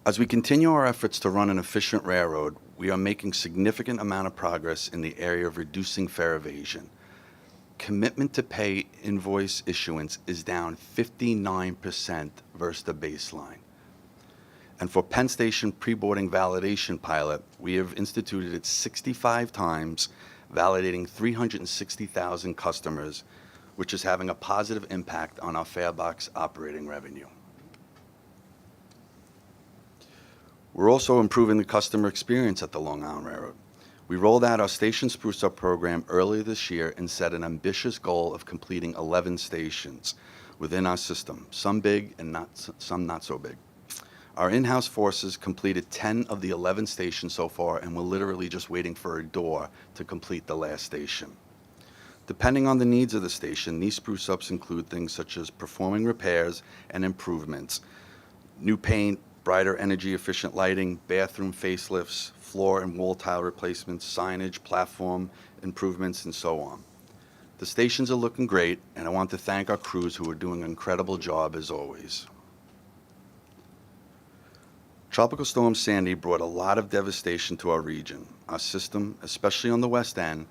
As we continue our efforts to run an efficient railroad, we are making significant amount of progress in the area of reducing fare evasion. Commitment to pay invoice issuance is down 59% versus the baseline. And for Penn Station pre-boarding validation pilot, we have instituted it 65 times, validating 360,000 customers, which is having a positive impact on our farebox operating revenue. We're also improving the customer experience at the Long Island Railroad. We rolled out our Station Spruce Up program earlier this year and set an ambitious goal of completing 11 stations within our system, some big and some not so big. Our in-house forces completed 10 of the 11 stations so far, and we're literally just waiting for a door to complete the last station. Depending on the needs of the station, these spruce ups include things such as performing repairs and improvements, new paint, brighter energy efficient lighting, bathroom facelifts, floor and wall tile replacements, signage, platform improvements, and so on. The stations are looking great, and I want to thank our crews who are doing an incredible job as always. Tropical Storm Sandy brought a lot of devastation to our region. Our system, especially on the west end,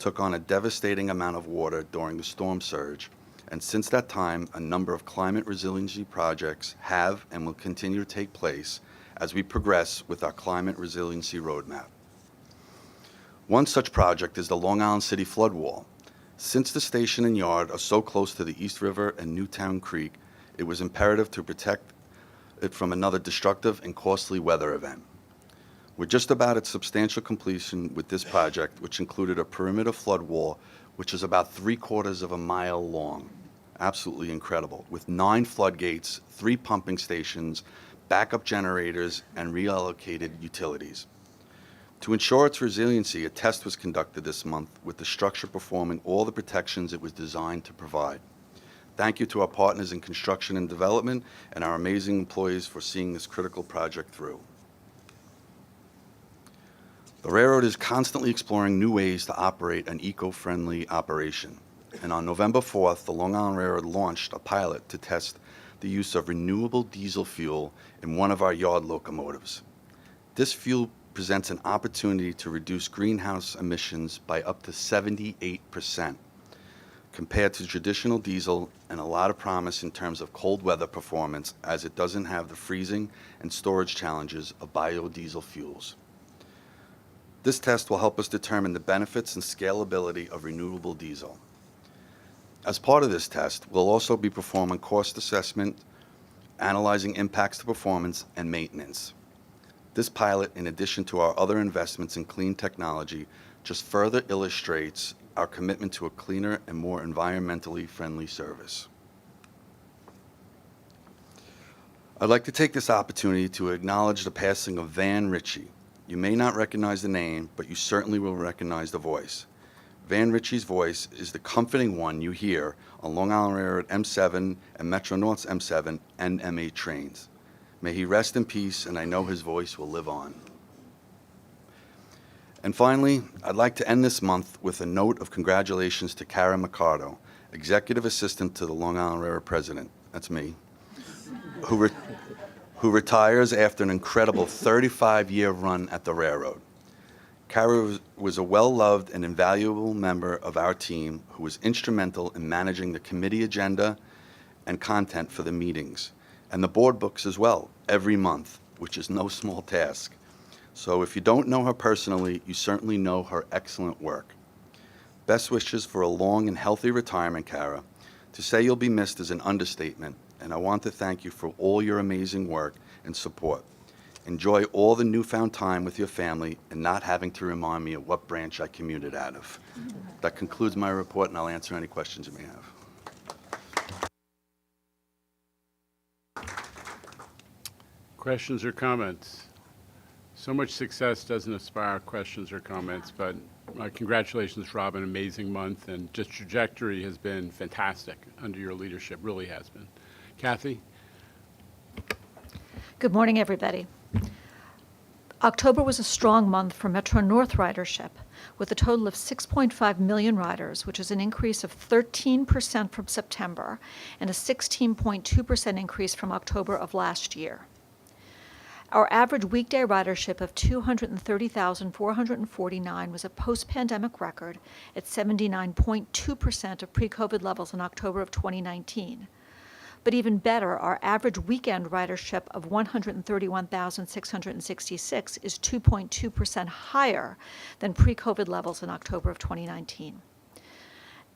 took on a devastating amount of water during the storm surge, and since that time, a number of climate resiliency projects have and will continue to take place as we progress with our climate resiliency roadmap. One such project is the Long Island City flood wall. Since the station and yard are so close to the East River and Newtown Creek, it was imperative to protect it from another destructive and costly weather event. We're just about at substantial completion with this project, which included a perimeter flood wall, which is about 3/4 of a mile long. Absolutely incredible, with 9 floodgates, 3 pumping stations, backup generators, and reallocated utilities. To ensure its resiliency, a test was conducted this month with the structure performing all the protections it was designed to provide. Thank you to our partners in construction and development and our amazing employees for seeing this critical project through. The railroad is constantly exploring new ways to operate an eco-friendly operation. And on November 4th, the Long Island Railroad launched a pilot to test the use of renewable diesel fuel in one of our yard locomotives. This fuel presents an opportunity to reduce greenhouse emissions by up to 78% compared to traditional diesel, and a lot of promise in terms of cold weather performance, as it doesn't have the freezing and storage challenges of biodiesel fuels. This test will help us determine the benefits and scalability of renewable diesel. As part of this test, we'll also be performing cost assessment, analyzing impacts to performance and maintenance. This pilot, in addition to our other investments in clean technology, just further illustrates our commitment to a cleaner and more environmentally friendly service. I'd like to take this opportunity to acknowledge the passing of Van Ritchie. You may not recognize the name, but you certainly will recognize the voice. Van Ritchie's voice is the comforting one you hear on Long Island Railroad M7 and Metro North's M7 and M8 trains. May he rest in peace, and I know his voice will live on. And finally, I'd like to end this month with a note of congratulations to Kara Mercado, Executive Assistant to the Long Island Railroad President, that's me, who retires after an incredible 35-year run at the railroad. Kara was a well-loved and invaluable member of our team who was instrumental in managing the committee agenda and content for the meetings, and the board books as well, every month, which is no small task. So if you don't know her personally, you certainly know her excellent work. Best wishes for a long and healthy retirement, Kara. To say you'll be missed is an understatement, and I want to thank you for all your amazing work and support. Enjoy all the newfound time with your family and not having to remind me of what branch I commuted out of. That concludes my report, and I'll answer any questions you may have. Questions or comments? So much success doesn't aspire questions or comments, but congratulations, Rob, an amazing month, and just trajectory has been fantastic under your leadership, really has been. Kathy? Good morning, everybody. October was a strong month for Metro North ridership, with a total of 6.5 million riders, which is an increase of 13% from September and a 16.2% increase from October of last year. Our average weekday ridership of 230,449 was a post-pandemic record at 79.2% of pre-COVID levels in October of 2019. But even better, our average weekend ridership of 131,666 is 2.2% higher than pre-COVID levels in October of 2019.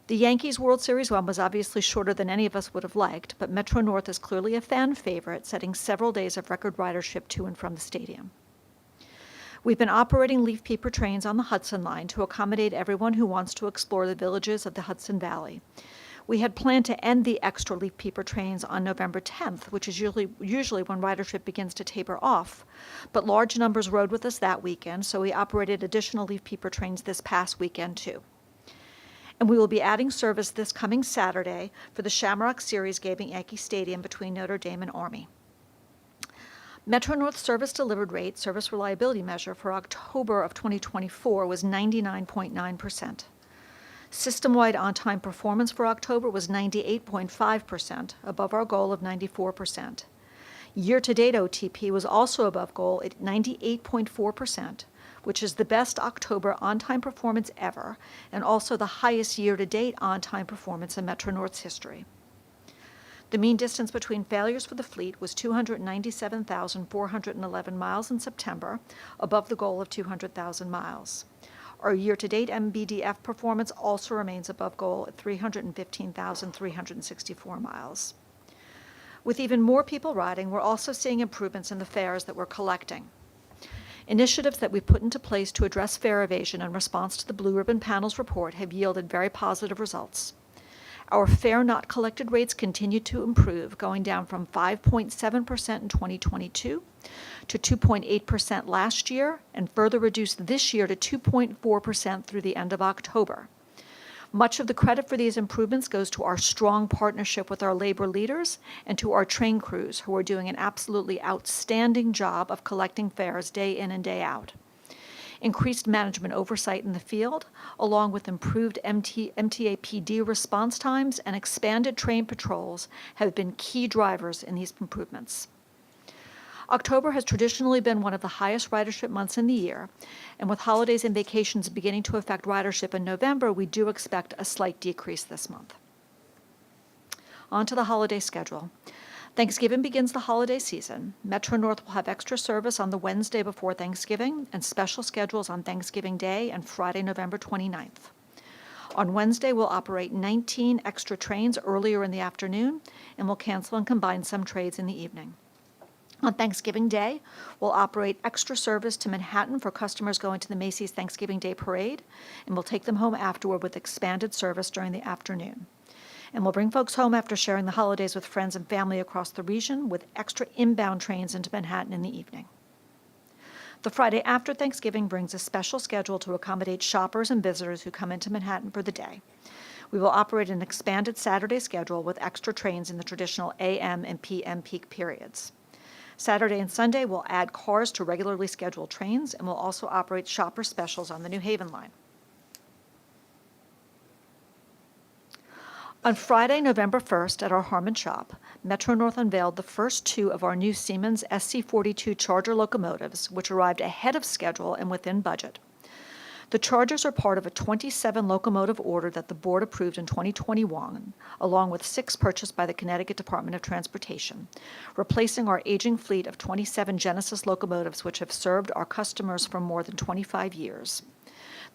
The Yankees World Series run was obviously shorter than any of us would have liked, but Metro North is clearly a fan favorite, setting several days of record ridership to and from the stadium. We've been operating Leaf Peeper trains on the Hudson Line to accommodate everyone who wants to explore the villages of the Hudson Valley. We had planned to end the extra Leaf Peeper trains on November 10th, which is usually when ridership begins to taper off, but large numbers rode with us that weekend, so we operated additional Leaf Peeper trains this past weekend too. And we will be adding service this coming Saturday for the Shamrock Series game at Yankee Stadium between Notre Dame and Army. Metro North service delivered rate, service reliability measure for October of 2024 was 99.9%. System-wide on-time performance for October was 98.5%, above our goal of 94%. Year-to-date OTP was also above goal at 98.4%, which is the best October on-time performance ever, and also the highest year-to-date on-time performance in Metro North's history. The mean distance between failures for the fleet was 297,411 miles in September, above the goal of 200,000 miles. Our year-to-date MBDF performance also remains above goal at 315,364 miles. With even more people riding, we're also seeing improvements in the fares that we're collecting. Initiatives that we've put into place to address fare evasion in response to the Blue Ribbon Panel's report have yielded very positive results. Our fare not collected rates continue to improve, going down from 5.7% in 2022 to 2.8% last year, and further reduced this year to 2.4% through the end of October. Much of the credit for these improvements goes to our strong partnership with our labor leaders and to our train crews, who are doing an absolutely outstanding job of collecting fares day in and day out. Increased management oversight in the field, along with improved MTA PD response times and expanded train patrols, have been key drivers in these improvements. October has traditionally been one of the highest ridership months in the year, and with holidays and vacations beginning to affect ridership in November, we do expect a slight decrease this month. On to the holiday schedule. Thanksgiving begins the holiday season. Metro North will have extra service on the Wednesday before Thanksgiving and special schedules on Thanksgiving Day and Friday, November 29th. On Wednesday, we'll operate 19 extra trains earlier in the afternoon, and we'll cancel and combine some trades in the evening. On Thanksgiving Day, we'll operate extra service to Manhattan for customers going to the Macy's Thanksgiving Day Parade, and we'll take them home afterward with expanded service during the afternoon. And we'll bring folks home after sharing the holidays with friends and family across the region with extra inbound trains into Manhattan in the evening. The Friday after Thanksgiving brings a special schedule to accommodate shoppers and visitors who come into Manhattan for the day. We will operate an expanded Saturday schedule with extra trains in the traditional AM and PM peak periods. Saturday and Sunday, we'll add cars to regularly scheduled trains, and we'll also operate shopper specials on the New Haven line. On Friday, November 1st, at our Harmon shop, Metro North unveiled the first two of our new Siemens SC42 Charger locomotives, which arrived ahead of schedule and within budget. The Chargers are part of a 27 locomotive order that the board approved in 2021, along with 6 purchased by the Connecticut Department of Transportation, replacing our aging fleet of 27 Genesis locomotives which have served our customers for more than 25 years.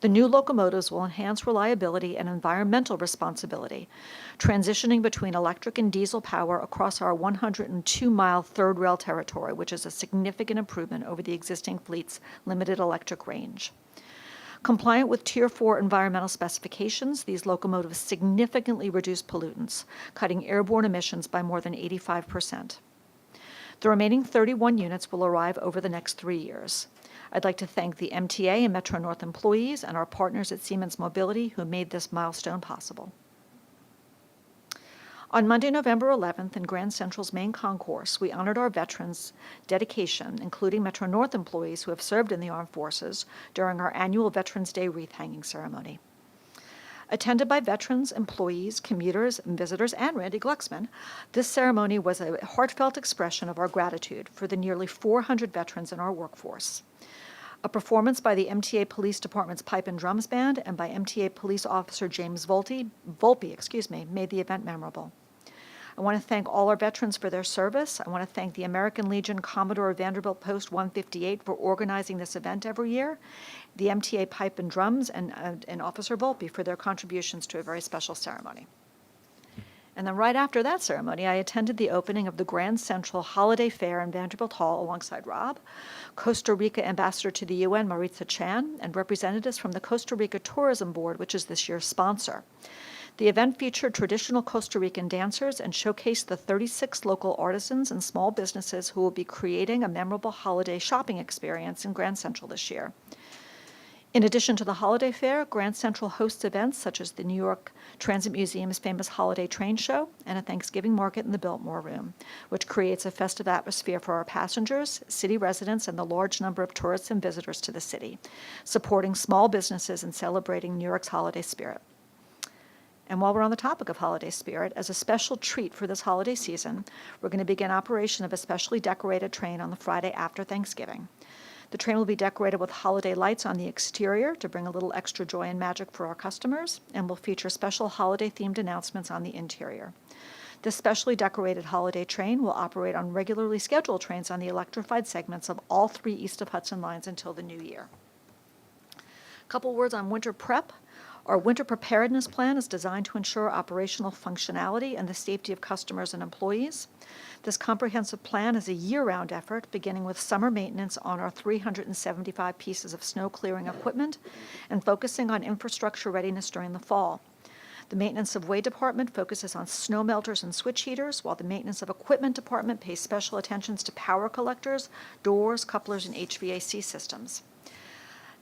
The new locomotives will enhance reliability and environmental responsibility, transitioning between electric and diesel power across our 102-mile third rail territory, which is a significant improvement over the existing fleet's limited electric range. Compliant with Tier 4 environmental specifications, these locomotives significantly reduce pollutants, cutting airborne emissions by more than 85%. The remaining 31 units will arrive over the next 3 years. I'd like to thank the MTA and Metro North employees and our partners at Siemens Mobility who made this milestone possible. On Monday, November 11th, in Grand Central's main concourse, we honored our veterans' dedication, including Metro North employees who have served in the armed forces, during our annual Veterans Day wreath-hanging ceremony. Attended by veterans, employees, commuters, and visitors, and Randy Glucksman, this ceremony was a heartfelt expression of our gratitude for the nearly 400 veterans in our workforce. A performance by the MTA Police Department's Pipe and Drums Band and by MTA Police Officer James Volpe, made the event memorable. I want to thank all our veterans for their service. I want to thank the American Legion Commodore Vanderbilt Post 158 for organizing this event every year, the MTA Pipe and Drums, and Officer Volpe for their contributions to a very special ceremony. And then right after that ceremony, I attended the opening of the Grand Central Holiday Fair in Vanderbilt Hall alongside Rob, Costa Rica Ambassador to the UN Maritza Chan, and representatives from the Costa Rica Tourism Board, which is this year's sponsor. The event featured traditional Costa Rican dancers and showcased the 36 local artisans and small businesses who will be creating a memorable holiday shopping experience in Grand Central this year. In addition to the holiday fair, Grand Central hosts events such as the New York Transit Museum's famous holiday train show and a Thanksgiving market in the Biltmore Room, which creates a festive atmosphere for our passengers, city residents, and the large number of tourists and visitors to the city, supporting small businesses and celebrating New York's holiday spirit. And while we're on the topic of holiday spirit, as a special treat for this holiday season, we're going to begin operation of a specially decorated train on the Friday after Thanksgiving. The train will be decorated with holiday lights on the exterior to bring a little extra joy and magic for our customers, and will feature special holiday-themed announcements on the interior. This specially decorated holiday train will operate on regularly scheduled trains on the electrified segments of all 3 East of Hudson lines until the new year. A couple words on winter prep. Our winter preparedness plan is designed to ensure operational functionality and the safety of customers and employees. This comprehensive plan is a year-round effort, beginning with summer maintenance on our 375 pieces of snow clearing equipment and focusing on infrastructure readiness during the fall. The maintenance of way department focuses on snow melters and switch heaters, while the maintenance of equipment department pays special attentions to power collectors, doors, couplers, and HVAC systems.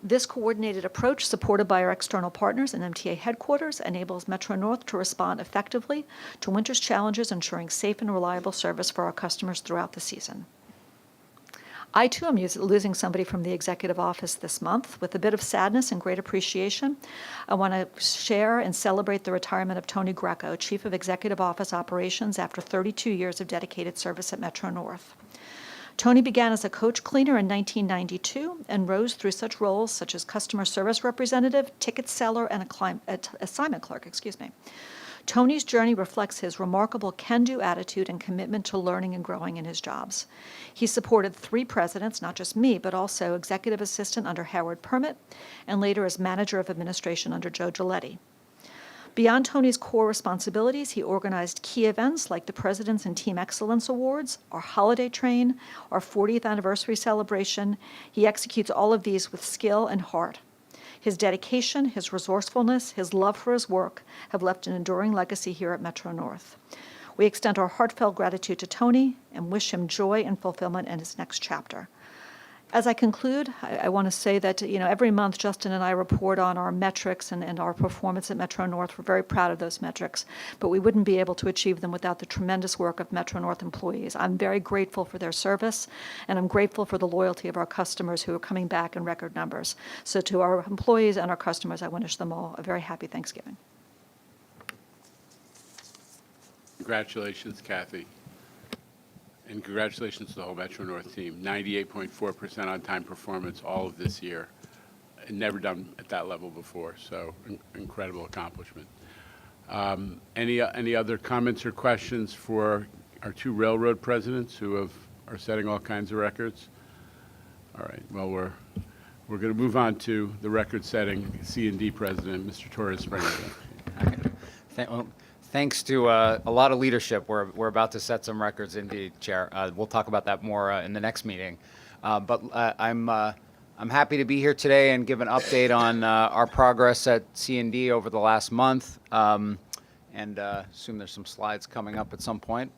This coordinated approach, supported by our external partners and MTA headquarters, enables Metro North to respond effectively to winter's challenges, ensuring safe and reliable service for our customers throughout the season. I, too, am losing somebody from the executive office this month. With a bit of sadness and great appreciation, I want to share and celebrate the retirement of Tony Greco, Chief of Executive Office Operations, after 32 years of dedicated service at Metro North. Tony began as a coach cleaner in 1992 and rose through such roles such as customer service representative, ticket seller, and assignment clerk. Tony's journey reflects his remarkable can-do attitude and commitment to learning and growing in his jobs. He supported 3 presidents, not just me, but also executive assistant under Howard Permit, and later as manager of administration under Joe Giletti. Beyond Tony's core responsibilities, he organized key events like the President's and Team Excellence Awards, our holiday train, our 40th anniversary celebration. He executes all of these with skill and heart. His dedication, his resourcefulness, his love for his work have left an enduring legacy here at Metro North. We extend our heartfelt gratitude to Tony and wish him joy and fulfillment in his next chapter. As I conclude, I want to say that, every month Justin and I report on our metrics and our performance at Metro North. We're very proud of those metrics, but we wouldn't be able to achieve them without the tremendous work of Metro North employees. I'm very grateful for their service, and I'm grateful for the loyalty of our customers who are coming back in record numbers. So to our employees and our customers, I wish them all a very happy Thanksgiving. Congratulations, Kathy. And congratulations to the whole Metro North team. 98.4% on-time performance all of this year. Never done at that level before, so incredible accomplishment. Any other comments or questions for our 2 railroad presidents who are setting all kinds of records? All right, well, we're going to move on to the record-setting C&D president, Mr. Torres Springer. Thanks to a lot of leadership, we're about to set some records indeed, Chair. We'll talk about that more in the next meeting. But I'm happy to be here today and give an update on our progress at C&D over the last month, and assume there's some slides coming up at some point.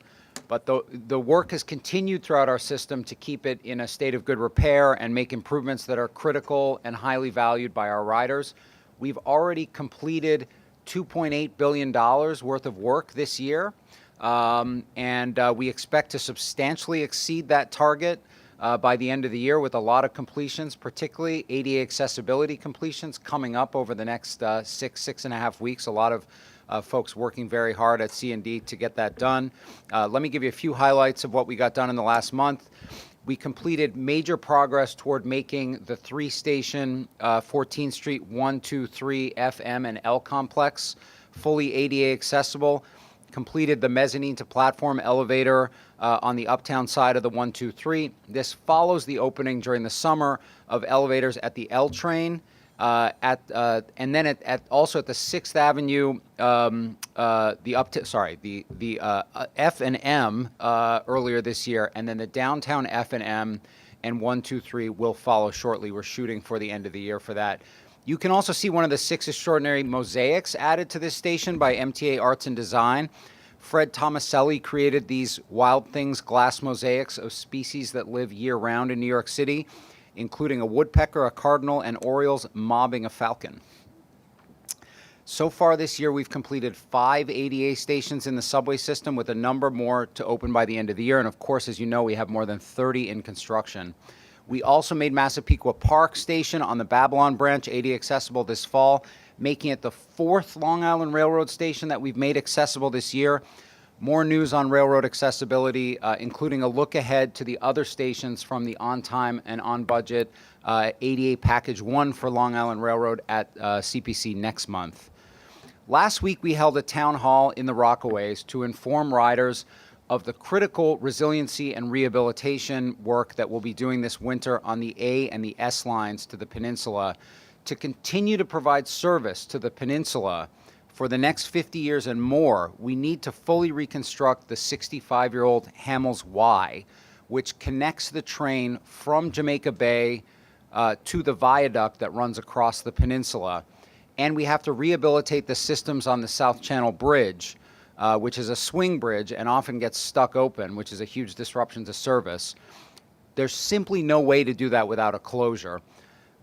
But the work has continued throughout our system to keep it in a state of good repair and make improvements that are critical and highly valued by our riders. We've already completed $2.8 billion worth of work this year, and we expect to substantially exceed that target by the end of the year with a lot of completions, particularly ADA accessibility completions coming up over the next 6.5 weeks. A lot of folks working very hard at C&D to get that done. Let me give you a few highlights of what we got done in the last month. We completed major progress toward making the 3-station 14th Street 1, 2, 3 FM and L complex fully ADA accessible. Completed the mezzanine to platform elevator on the uptown side of the 1, 2, 3. This follows the opening during the summer of elevators at the L train, and then also at the 6th Avenue, the F and M earlier this year, and then the downtown F and M and 1, 2, 3 will follow shortly. We're shooting for the end of the year for that. You can also see one of the 6 extraordinary mosaics added to this station by MTA Arts and Design. Fred Tomaselli created these Wild Things glass mosaics of species that live year-round in New York City, including a woodpecker, a cardinal, and orioles mobbing a falcon. So far this year, we've completed 5 ADA stations in the subway system, with a number more to open by the end of the year. And of course, as you know, we have more than 30 in construction. We also made Massapequa Park Station on the Babylon branch ADA accessible this fall, making it the 4th Long Island Railroad station that we've made accessible this year. More news on railroad accessibility, including a look ahead to the other stations from the on-time and on-budget ADA Package 1 for Long Island Railroad at CPC next month. Last week, we held a town hall in the Rockaways to inform riders of the critical resiliency and rehabilitation work that we'll be doing this winter on the A and the S lines to the peninsula to continue to provide service to the peninsula for the next 50 years and more. We need to fully reconstruct the 65-year-old Hamels Y, which connects the train from Jamaica Bay to the viaduct that runs across the peninsula. And we have to rehabilitate the systems on the South Channel Bridge, which is a swing bridge and often gets stuck open, which is a huge disruption to service. There's simply no way to do that without a closure.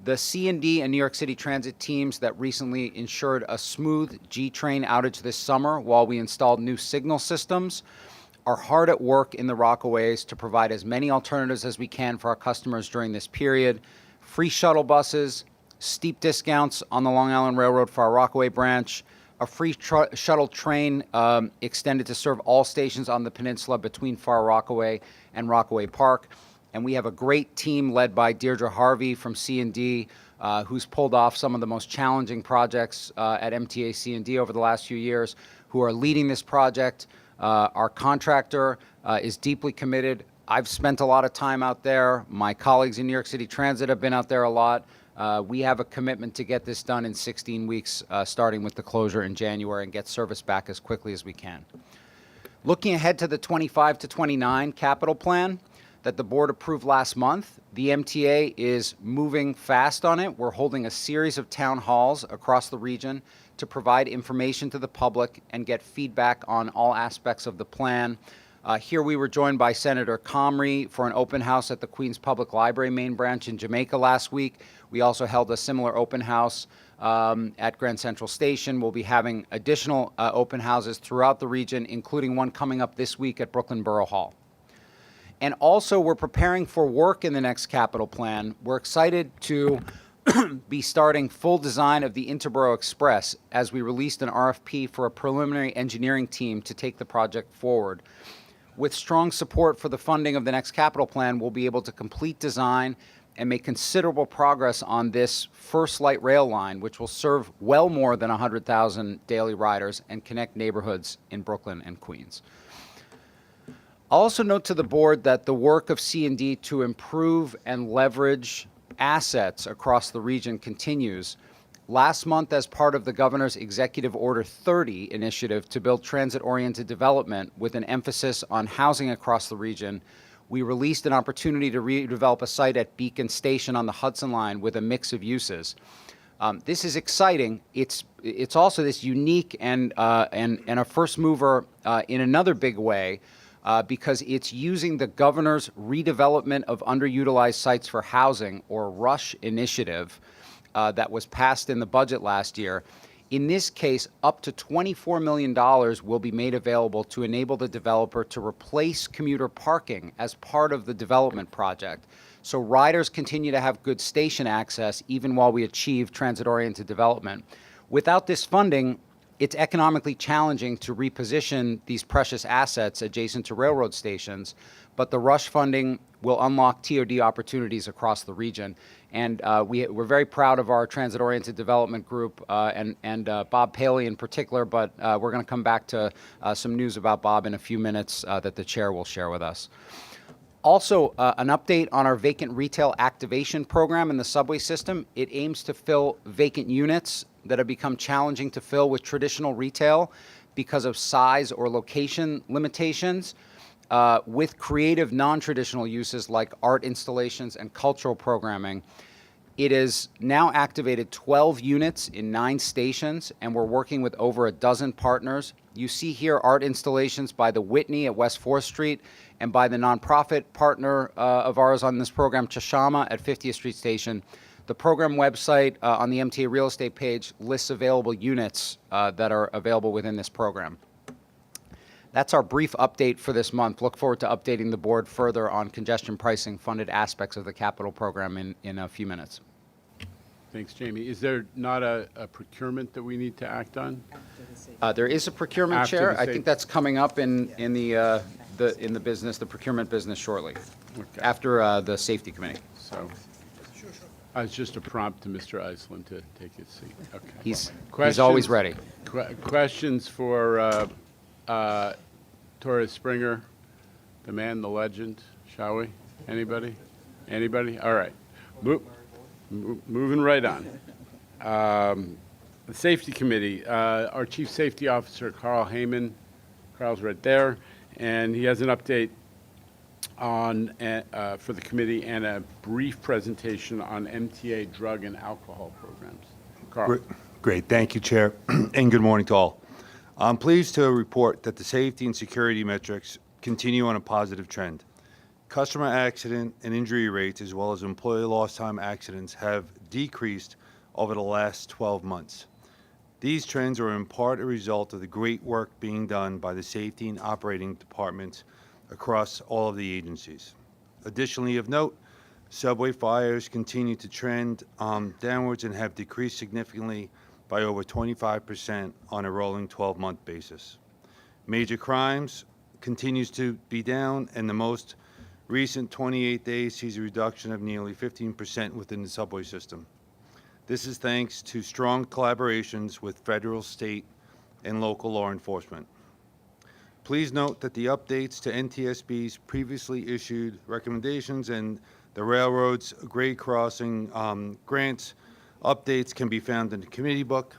The C&D and New York City Transit teams that recently ensured a smooth G-train outage this summer while we installed new signal systems are hard at work in the Rockaways to provide as many alternatives as we can for our customers during this period. Free shuttle buses, steep discounts on the Long Island Railroad for our Rockaway branch, a free shuttle train extended to serve all stations on the peninsula between Far Rockaway and Rockaway Park. And we have a great team led by Deirdre Harvey from C&D, who's pulled off some of the most challenging projects at MTA C&D over the last few years, who are leading this project. Our contractor is deeply committed. I've spent a lot of time out there. My colleagues in New York City Transit have been out there a lot. We have a commitment to get this done in 16 weeks, starting with the closure in January, and get service back as quickly as we can. Looking ahead to the 25 to 29 capital plan that the board approved last month, the MTA is moving fast on it. We're holding a series of town halls across the region to provide information to the public and get feedback on all aspects of the plan. Here we were joined by Senator Comrie for an open house at the Queens Public Library main branch in Jamaica last week. We also held a similar open house at Grand Central Station. We'll be having additional open houses throughout the region, including one coming up this week at Brooklyn Borough Hall. And also, we're preparing for work in the next capital plan. We're excited to be starting full design of the Interborough Express as we released an RFP for a preliminary engineering team to take the project forward. With strong support for the funding of the next capital plan, we'll be able to complete design and make considerable progress on this first light rail line, which will serve well more than 100,000 daily riders and connect neighborhoods in Brooklyn and Queens. I'll also note to the board that the work of C&D to improve and leverage assets across the region continues. Last month, as part of the Governor's Executive Order 30 initiative to build transit-oriented development with an emphasis on housing across the region, we released an opportunity to redevelop a site at Beacon Station on the Hudson Line with a mix of uses. This is exciting. It's also this unique and a first mover in another big way. because it's using the governor's redevelopment of underutilized sites for housing, or RUSH initiative, that was passed in the budget last year. In this case, up to $24 million will be made available to enable the developer to replace commuter parking as part of the development project. So riders continue to have good station access even while we achieve transit-oriented development. Without this funding, it's economically challenging to reposition these precious assets adjacent to railroad stations, but the RUSH funding will unlock TOD opportunities across the region. And we're very proud of our transit-oriented development group and Bob Paley in particular, but we're going to come back to some news about Bob in a few minutes that the chair will share with us. Also, an update on our vacant retail activation program in the subway system. It aims to fill vacant units that have become challenging to fill with traditional retail because of size or location limitations, with creative non-traditional uses like art installations and cultural programming. It has now activated 12 units in 9 stations, and we're working with over a dozen partners. You see here art installations by the Whitney at West 4th Street and by the nonprofit partner of ours on this program, Chashama at 50th Street Station. The program website on the MTA real estate page lists available units that are available within this program. That's our brief update for this month. Look forward to updating the board further on congestion pricing funded aspects of the capital program in a few minutes. Thanks, Jamie. Is there not a procurement that we need to act on? There is a procurement, After Chair. the I same- think that's coming up in the business, the procurement business shortly, after the safety committee. So, it's just a prompt to Mr. Iceland to take his seat. Okay. He's always ready. Questions for Torres Springer, the man, the legend, shall we? Anybody? Anybody? All right. Moving right on. The Safety Committee, our Chief Safety Officer, Carl Heyman. Carl's right there, and he has an update on for the committee and a brief presentation on MTA drug and alcohol programs. Carl. Great. Thank you, Chair, and good morning to all. I'm pleased to report that the safety and security metrics continue on a positive trend. Customer accident and injury rates, as well as employee lost time accidents, have decreased over the last 12 months. These trends are in part a result of the great work being done by the safety and operating departments across all of the agencies. Additionally, of note, subway fires continue to trend downwards and have decreased significantly by over 25% on a rolling 12-month basis. Major crimes continues to be down, and the most recent 28 days sees a reduction of nearly 15% within the subway system. This is thanks to strong collaborations with federal, state, and local law enforcement. Please note that the updates to NTSB's previously issued recommendations and the railroad's grade crossing grants updates can be found in the committee book.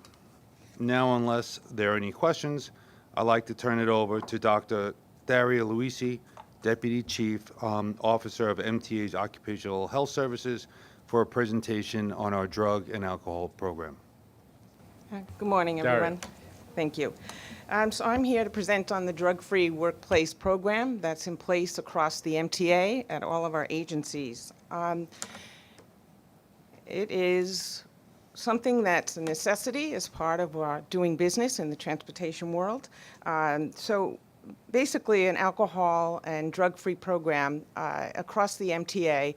Now, unless there are any questions, I'd like to turn it over to Dr. Daria Luisi, Deputy Chief Officer of MTA's Occupational Health Services, for a presentation on our drug and alcohol program. Good morning, everyone. Thank you. So I'm here to present on the drug-free workplace program that's in place across the MTA at all of our agencies. It is something that's a necessity as part of our doing business in the transportation world. So basically, an alcohol and drug-free program across the MTA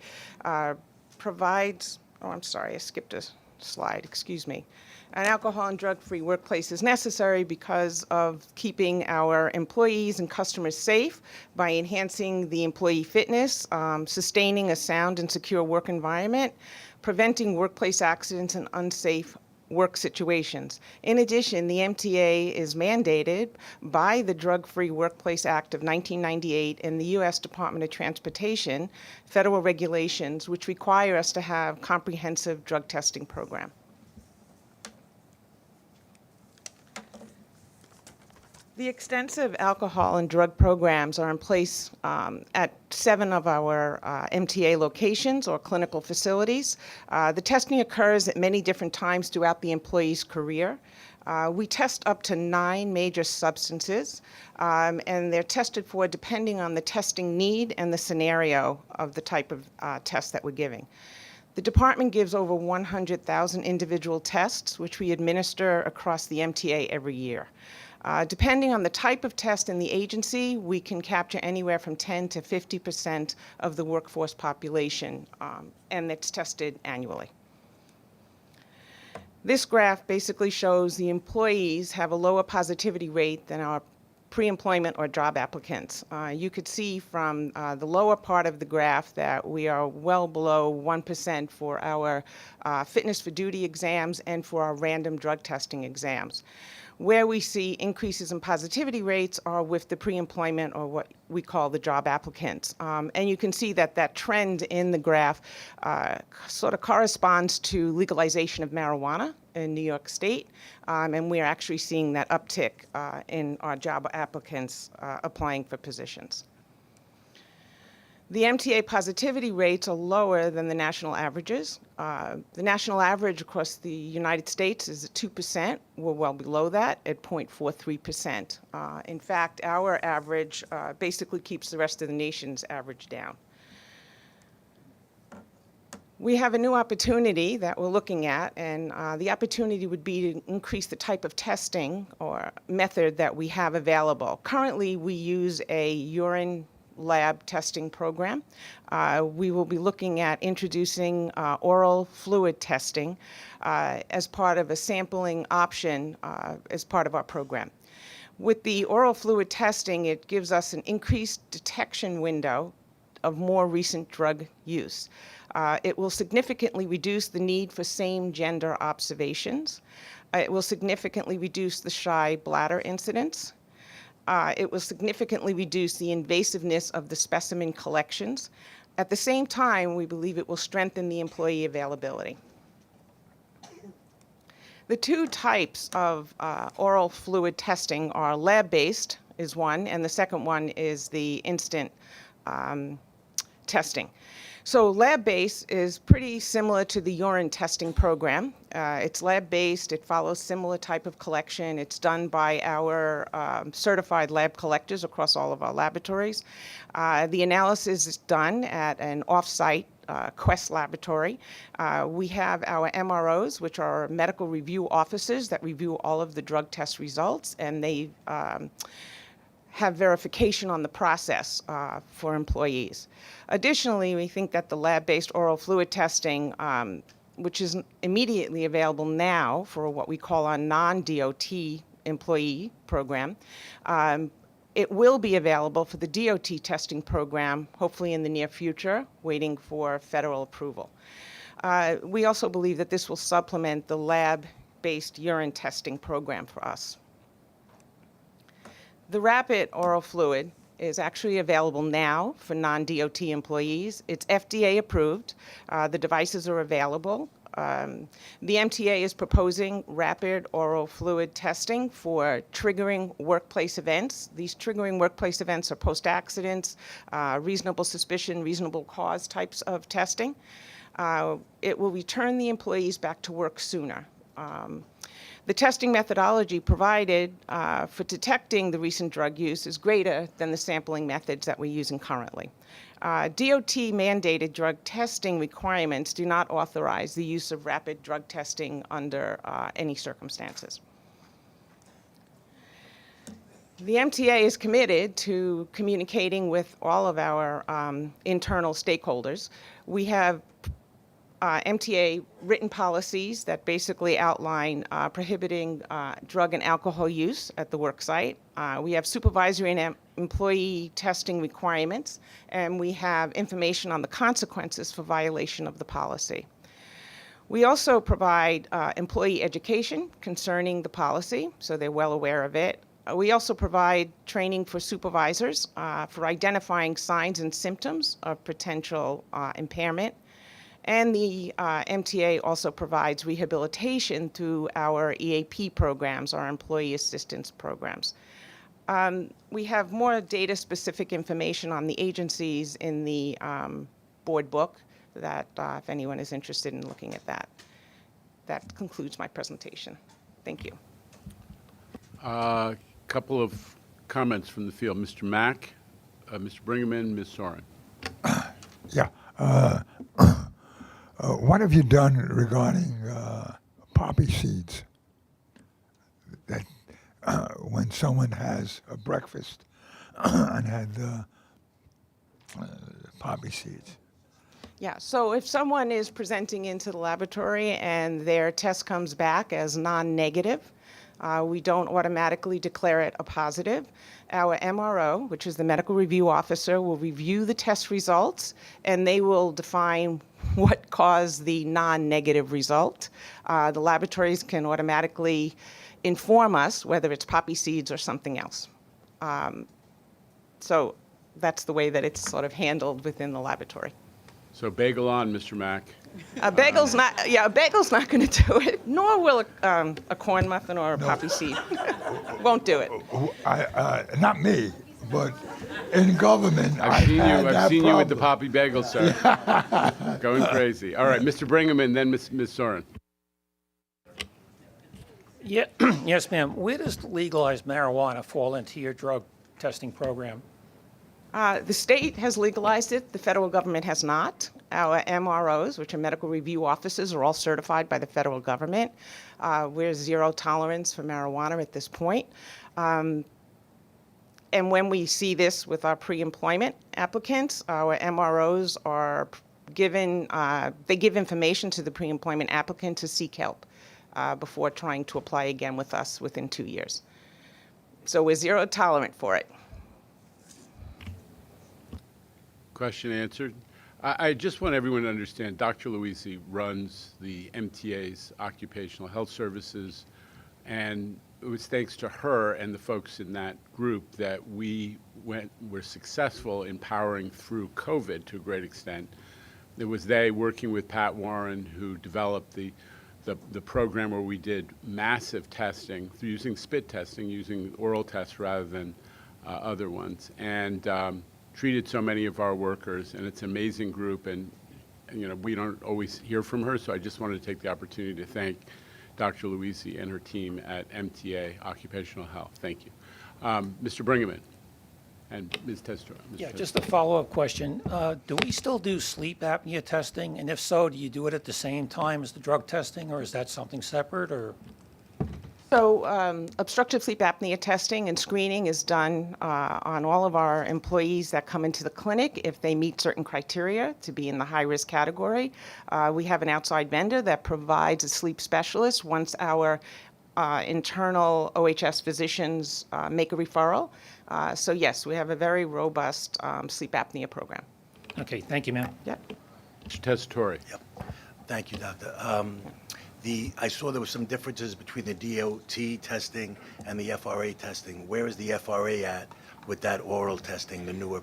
provides, oh, I'm sorry, I skipped a slide, excuse me. An alcohol and drug-free workplace is necessary because of keeping our employees and customers safe by enhancing the employee fitness, sustaining a sound and secure work environment, preventing workplace accidents and unsafe work situations. In addition, the MTA is mandated by the Drug-Free Workplace Act of 1998 and the U.S. Department of Transportation federal regulations, which require us to have comprehensive drug testing program. The extensive alcohol and drug programs are in place at 7 of our MTA locations or clinical facilities. The testing occurs at many different times throughout the employee's career. We test up to 9 major substances, and they're tested for depending on the testing need and the scenario of the type of test that we're giving. The department gives over 100,000 individual tests, which we administer across the MTA every year. Depending on the type of test in the agency, we can capture anywhere from 10 to 50% of the workforce population, and it's tested annually. This graph basically shows the employees have a lower positivity rate than our pre-employment or job applicants. You could see from the lower part of the graph that we are well below 1% for our fitness for duty exams and for our random drug testing exams. Where we see increases in positivity rates are with the pre-employment or what we call the job applicants. And you can see that that trend in the graph sort of corresponds to legalization of marijuana in New York State, and we're actually seeing that uptick in our job applicants applying for positions. The MTA positivity rates are lower than the national averages. The national average across the United States is at 2%. We're well below that at 0.43%. In fact, our average basically keeps the rest of the nation's average down. We have a new opportunity that we're looking at, and the opportunity would be to increase the type of testing or method that we have available. Currently, we use a urine lab testing program. We will be looking at introducing oral fluid testing as part of a sampling option as part of our program. With the oral fluid testing, it gives us an increased detection window of more recent drug use. It will significantly reduce the need for same-gender observations. It will significantly reduce the shy bladder incidence. It will significantly reduce the invasiveness of the specimen collections. At the same time, we believe it will strengthen the employee availability. The two types of oral fluid testing are lab-based is one, and the second one is the instant testing. So lab-based is pretty similar to the urine testing program. It's lab-based, it follows similar type of collection. It's done by our certified lab collectors across all of our laboratories. The analysis is done at an off-site Quest laboratory. We have our MROs, which are medical review officers that review all of the drug test results, and they have verification on the process for employees. Additionally, we think that the lab-based oral fluid testing, which is immediately available now for what we call our non-DOT employee program, it will be available for the DOT testing program, hopefully in the near future, waiting for federal approval. We also believe that this will supplement the lab-based urine testing program for us. The rapid oral fluid is actually available now for non-DOT employees. It's FDA approved. The devices are available. The MTA is proposing rapid oral fluid testing for triggering workplace events. These triggering workplace events are post-accidents, reasonable suspicion, reasonable cause types of testing. It will return the employees back to work sooner. The testing methodology provided for detecting the recent drug use is greater than the sampling methods that we're using currently. DOT-mandated drug testing requirements do not authorize the use of rapid drug testing under any circumstances. The MTA is committed to communicating with all of our internal stakeholders. We have MTA written policies that basically outline prohibiting drug and alcohol use at the work site. We have supervisory and employee testing requirements, and we have information on the consequences for violation of the policy. We also provide employee education concerning the policy, so they're well aware of it. We also provide training for supervisors for identifying signs and symptoms of potential impairment. And the MTA also provides rehabilitation through our EAP programs, our employee assistance programs. We have more data-specific information on the agencies in the board book that if anyone is interested in looking at that. That concludes my presentation. Thank you. Couple of comments from the field. Mr. Mack, Mr. Bringaman, Ms. Soren. Yeah. What have you done regarding poppy seeds? That when someone has a breakfast and had poppy seeds. Yeah, so if someone is presenting into the laboratory and their test comes back as non-negative, we don't automatically declare it a positive. Our MRO, which is the medical review officer, will review the test results and they will define what caused the non-negative result. The laboratories can automatically inform us whether it's poppy seeds or something else. So that's the way that it's sort of handled within the laboratory. So bagel on, Mr. Mack. A bagel's not going to do it, nor will a corn muffin or a poppy seed. Won't do it. Not me, but in government, I've seen you with the problem. poppy bagel, sir. Going crazy. All right, Mr. Bringaman, then Ms. Soren. Yeah, yes, ma'am. Where does legalized marijuana fall into your drug testing program? The state has legalized it. The federal government has not. Our MROs, which are medical review offices, are all certified by the federal government. We're zero tolerance for marijuana at this point. And when we see this with our pre-employment applicants, our MROs are given, they give information to the pre-employment applicant to seek help before trying to apply again with us within 2 years. So we're zero tolerant for it. Question answered. I just want everyone to understand, Dr. Luisi runs the MTA's Occupational Health Services, and it was thanks to her and the folks in that group that we were successful in powering through COVID to a great extent. It was they working with Pat Warren who developed the program where we did massive testing using spit testing, using oral tests rather than other ones, and treated so many of our workers, and it's an amazing group, and you know, we don't always hear from her, so I just wanted to take the opportunity to thank Dr. Luisi and her team at MTA Occupational Health. Thank you. Mr. Bringaman and Ms. Testor. Yeah, just a follow-up question. Do we still do sleep apnea testing? And if so, do you do it at the same time as the drug testing, or is that something separate, or? So obstructive sleep apnea testing and screening is done on all of our employees that come into the clinic if they meet certain criteria to be in the high-risk category. We have an outside vendor that provides a sleep specialist once our internal OHS physicians make a referral. So yes, we have a very robust sleep apnea program. Okay, thank you, ma'am. Yeah. Mr. Tessitore. Yep. Thank you, Doctor. I saw there were some differences between the DOT testing and the FRA testing. Where is the FRA at with that oral testing, the newer?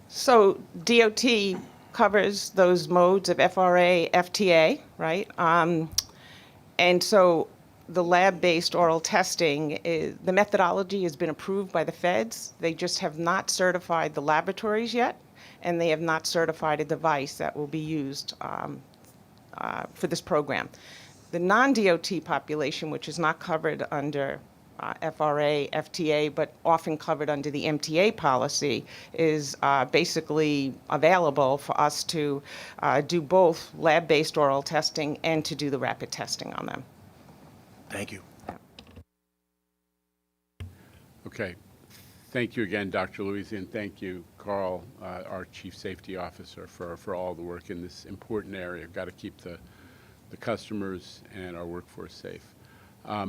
So DOT covers those modes of FRA, FTA, right? And so the lab-based oral testing, the methodology has been approved by the feds. They just have not certified the laboratories yet, and they have not certified a device that will be used for this program. The non-DOT population, which is not covered under FRA, FTA, but often covered under the MTA policy, is basically available for us to do both lab-based oral testing and to do the rapid testing on them. Thank you. Okay. Thank you again, Dr. Luisi, and thank you, Carl, our Chief Safety Officer, for all the work in this important area. We've got to keep the customers and our workforce safe.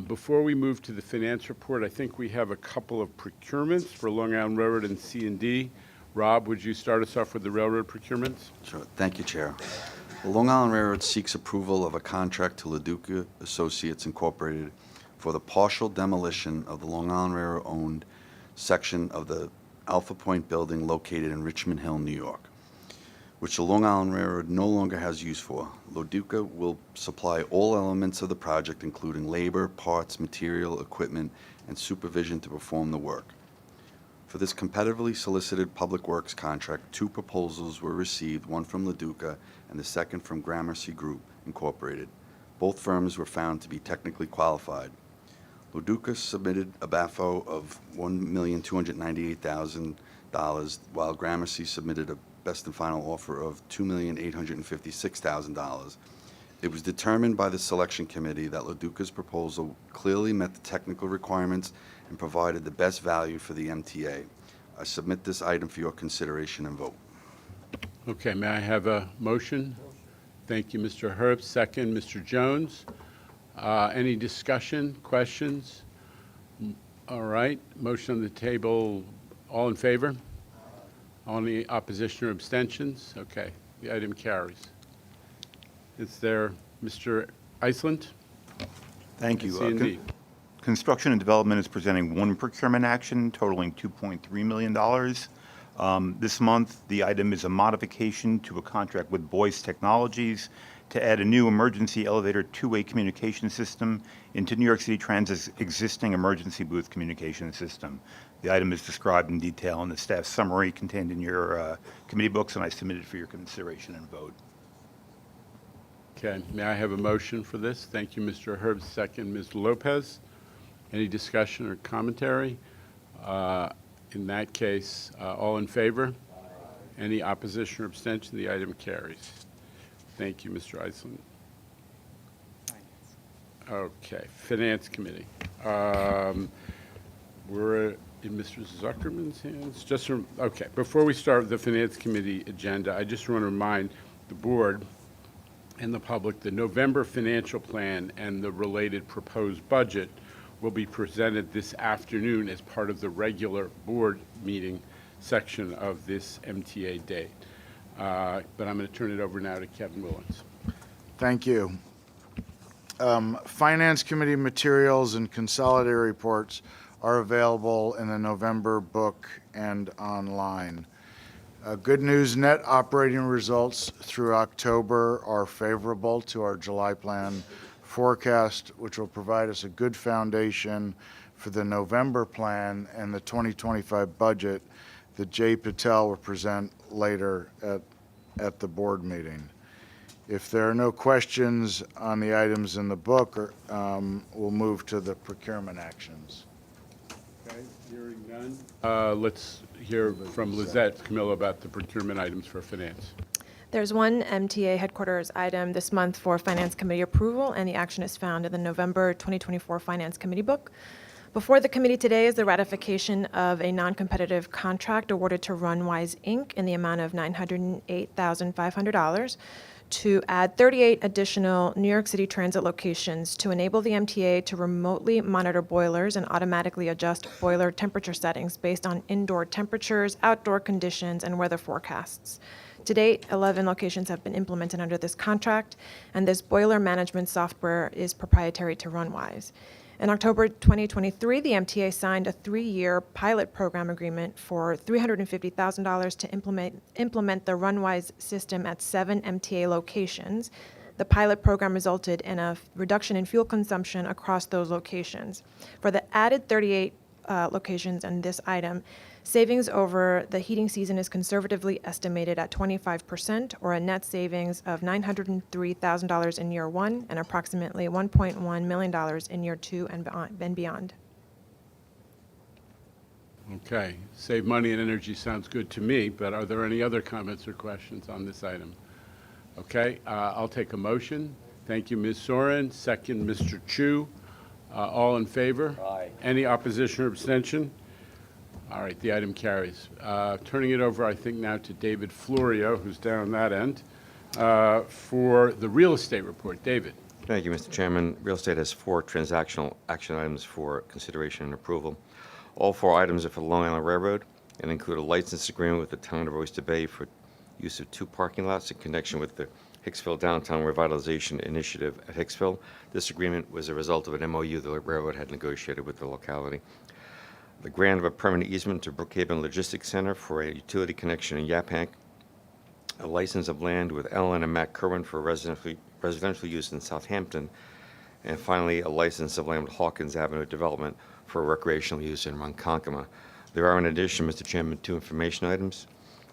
Before we move to the finance report, I think we have a couple of procurements for Long Island Railroad and C&D. Rob, would you start us off with the railroad procurements? Sure. Thank you, Chair. The Long Island Railroad seeks approval of a contract to LaDuca Associates Incorporated for the partial demolition of the Long Island Railroad-owned section of the Alpha Point building located in Richmond Hill, New York, which the Long Island Railroad no longer has use for. LaDuca will supply all elements of the project, including labor, parts, material, equipment, and supervision to perform the work. For this competitively solicited public works contract, 2 proposals were received, one from LaDuca and the second from Gramercy Group, Incorporated. Both firms were found to be technically qualified. Luducas submitted a BAFO of $1,298,000, while Gramercy submitted a best and final offer of $2,856,000. It was determined by the selection committee that Luduca's proposal clearly met the technical requirements and provided the best value for the MTA. I submit this item for your consideration and vote. Okay, may I have a motion? Thank you, Mr. Herbst. Second, Mr. Jones. Any discussion, questions? All right, motion on the table. All in favor? Any opposition or abstentions? Okay, the item carries. Is there Mr. Iceland? Thank you. C&D. Construction and Development is presenting one procurement action totaling $2.3 million. This month, the item is a modification to a contract with Boyce Technologies to add a new emergency elevator two-way communication system into New York City Transit's existing emergency booth communication system. The item is described in detail in the staff summary contained in your committee books, and I submit it for your consideration and vote. Okay, may I have a motion for this? Thank you, Mr. Herbst. Second, Ms. Lopez. Any discussion or commentary? In that case, all in favor? Any opposition or abstention? The item carries. Thank you, Mr. Iceland. Okay, Finance Committee. We're in Mr. Zuckerman's hands. Okay, before we start the Finance Committee agenda, I just want to remind the board and the public the November financial plan and the related proposed budget will be presented this afternoon as part of the regular board meeting section of this MTA date. But I'm going to turn it over now to Kevin Willens. Thank you. Finance Committee materials and consolidated reports are available in the November book and online. Good news, net operating results through October are favorable to our July plan forecast, which will provide us a good foundation for the November plan and the 2025 budget that Jay Patel will present later at the board meeting. If there are no questions on the items in the book, we'll move to the procurement actions. Okay, hearing none. Let's hear from Lizette Camillo about the procurement items for finance. There's one MTA headquarters item this month for Finance Committee approval, and the action is found in the November 2024 Finance Committee book. Before the committee today is the ratification of a non-competitive contract awarded to Runwise, Inc. in the amount of $908,500 to add 38 additional New York City Transit locations to enable the MTA to remotely monitor boilers and automatically adjust boiler temperature settings based on indoor temperatures, outdoor conditions, and weather forecasts. To date, 11 locations have been implemented under this contract, and this boiler management software is proprietary to Runwise. In October 2023, the MTA signed a 3-year pilot program agreement for $350,000 to implement the Runwise system at 7 MTA locations. The pilot program resulted in a reduction in fuel consumption across those locations. For the added 38 locations in this item, savings over the heating season is conservatively estimated at 25%, or a net savings of $903,000 in year 1 and approximately $1.1 million in year 2 and beyond. Okay, save money and energy sounds good to me, but are there any other comments or questions on this item? Okay, I'll take a motion. Thank you, Ms. Soren. Second, Mr. Chu. All in favor? Aye. Any opposition or abstention? All right, the item carries. Turning it over, I think, now to David Florio, who's down that end, for the real estate report. David. Thank you, Mr. Chairman. Real estate has 4 transactional action items for consideration and approval. All 4 items are for the Long Island Railroad and include a license agreement with the town of Oyster Bay for use of 2 parking lots in connection with the Hicksville Downtown Revitalization Initiative at Hicksville. This agreement was a result of an MOU the railroad had negotiated with the locality. The grant of a permanent easement to Brookhaven Logistics Center for a utility connection in Yaphank, a license of land with Ellen and Matt Kerwin for residential use in Southampton, and finally a license of land with Hawkins Avenue Development for recreational use in Ronkonkoma. There are, in addition, Mr. Chairman, 2 information items.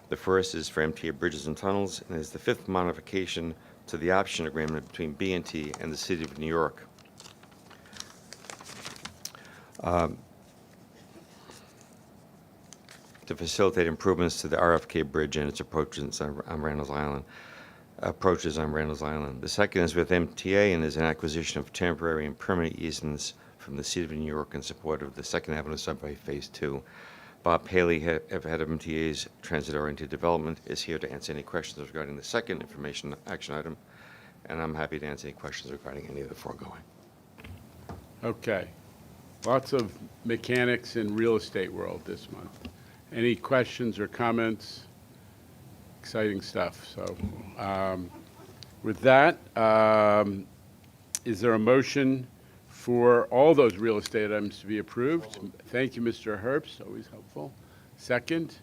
The first is for MTA Bridges and Tunnels, and is the 5th modification to the option agreement between B&T and the City of New York. to facilitate improvements to the RFK Bridge and its approaches on Randall's Island. The second is with MTA and is an acquisition of temporary and permanent easements from the City of New York in support of the Second Avenue Subway Phase 2. Bob Paley, head of MTA's Transit-Oriented Development, is here to answer any questions regarding the second information action item, and I'm happy to answer any questions regarding any of the foregoing. Okay. Lots of mechanics in real estate world this month. Any questions or comments? Exciting stuff. So with that, is there a motion for all those real estate items to be approved? Thank you, Mr. Herbst, always helpful. Second,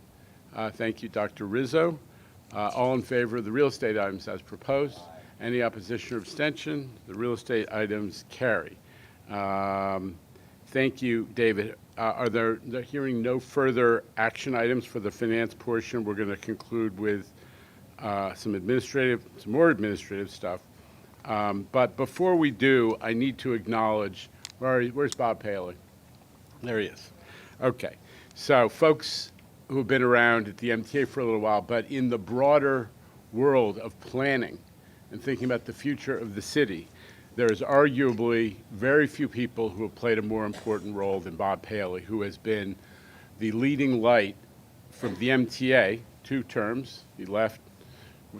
thank you, Dr. Rizzo. All in favor of the real estate items as proposed? Any opposition or abstention? The real estate items carry. Thank you, David. They're hearing no further action items for the finance portion. We're going to conclude with some more administrative stuff. But before we do, I need to acknowledge, where's Bob Paley? There he is. Okay. So folks who have been around at the MTA for a little while, but in the broader world of planning and thinking about the future of the city, there is arguably very few people who have played a more important role than Bob Paley, who has been the leading light from the MTA, 2 terms. He left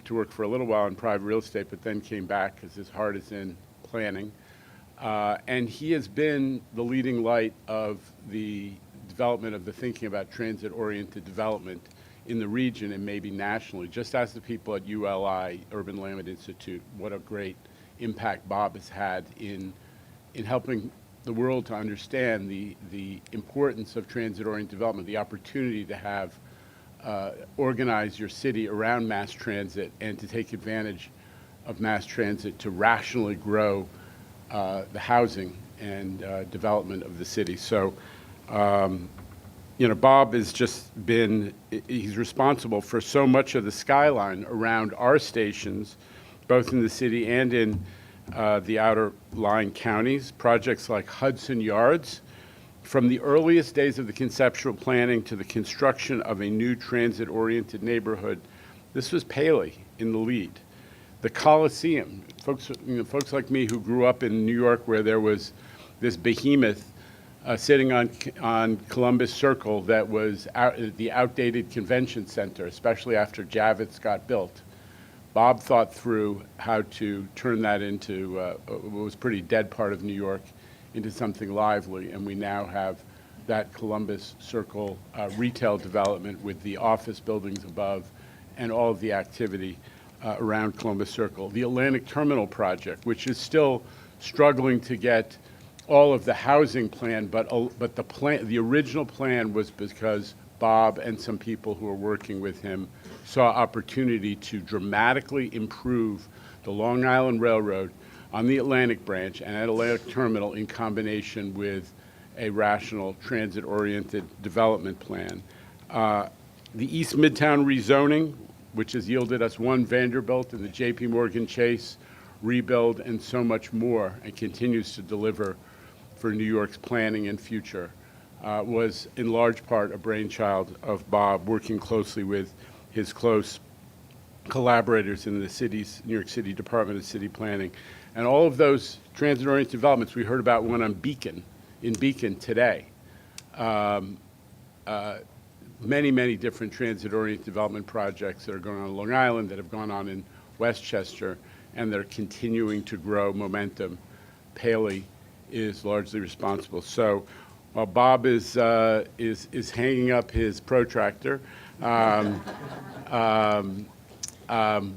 to work for a little while in private real estate, but then came back because his heart is in planning. And he has been the leading light of the development of the thinking about transit-oriented development in the region and maybe nationally. Just ask the people at ULI, Urban Land Institute, what a great impact Bob has had in helping the world to understand the importance of transit-oriented development, the opportunity to have organize your city around mass transit and to take advantage of mass transit to rationally grow the housing and development of the city. So, Bob has just been, he's responsible for so much of the skyline around our stations, both in the city and in the outer lying counties. Projects like Hudson Yards, from the earliest days of the conceptual planning to the construction of a new transit-oriented neighborhood, this was Paley in the lead. The Coliseum, folks like me who grew up in New York where there was this behemoth sitting on Columbus Circle that was the outdated convention center, especially after Javits got built. Bob thought through how to turn that into what was a pretty dead part of New York into something lively, and we now have that Columbus Circle retail development with the office buildings above and all of the activity around Columbus Circle. The Atlantic Terminal project, which is still struggling to get all of the housing plan, but the original plan was because Bob and some people who are working with him saw opportunity to dramatically improve the Long Island Railroad on the Atlantic branch and at Atlantic Terminal in combination with a rational transit-oriented development plan. The East Midtown rezoning, which has yielded us One Vanderbilt and the J.P. Morgan Chase rebuild and so much more, and continues to deliver for New York's planning and future, was in large part a brainchild of Bob, working closely with his close collaborators in the New York City Department of City Planning. And all of those transit-oriented developments, we heard about one on in Beacon today. Many, many different transit-oriented development projects that are going on in Long Island, that have gone on in Westchester, and they're continuing to grow momentum. Paley is largely responsible. So while Bob is hanging up his protractor,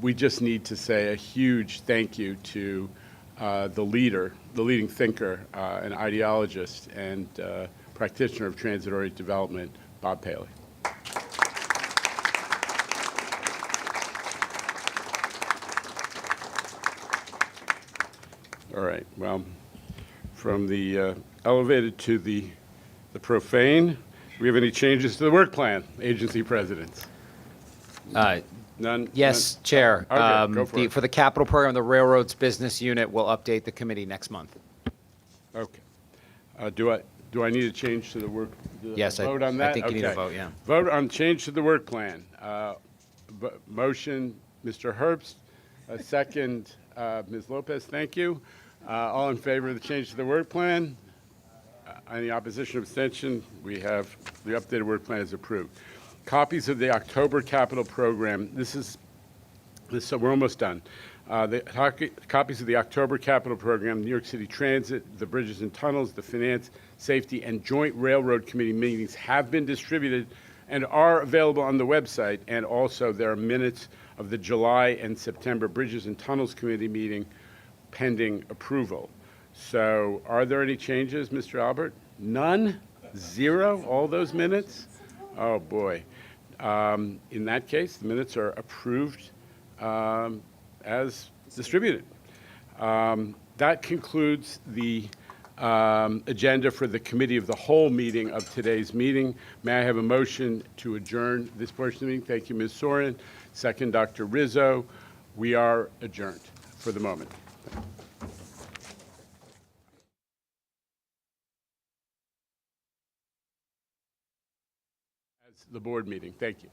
we just need to say a huge thank you to the leading thinker, an ideologist, and practitioner of transit-oriented development, Bob Paley. All right, well, from the elevated to the profane, do we have any changes to the work plan, agency presidents? None? Yes, None? Chair. Okay, go for it. For the capital program, the Railroads Business Unit will update the committee next month. Okay. Do Do I need to change to the work? Yes, vote on that? I think you need to Okay. vote, yeah. Vote on change to the work plan. Motion, Mr. Herbst. A second, Ms. Lopez. Thank you. All in favor of the change to the work plan? Any opposition or abstention? We have the updated work plan is approved. Copies of the October capital program. So we're almost done. Copies of the October capital program, New York City Transit, the Bridges and Tunnels, the Finance, Safety, and Joint Railroad Committee meetings have been distributed and are available on the website. And also there are minutes of the July and September Bridges and Tunnels Committee meeting pending approval. So are there any changes, Mr. Albert? None? Zero? All those minutes? Oh, boy. In that case, the minutes are approved as distributed. That concludes the agenda for the Committee of the Whole meeting of today's meeting. May I have a motion to adjourn this portion of the meeting? Thank you, Ms. Sorin. Second, Dr. Rizzo. We are adjourned for the moment. As the board meeting. Thank you.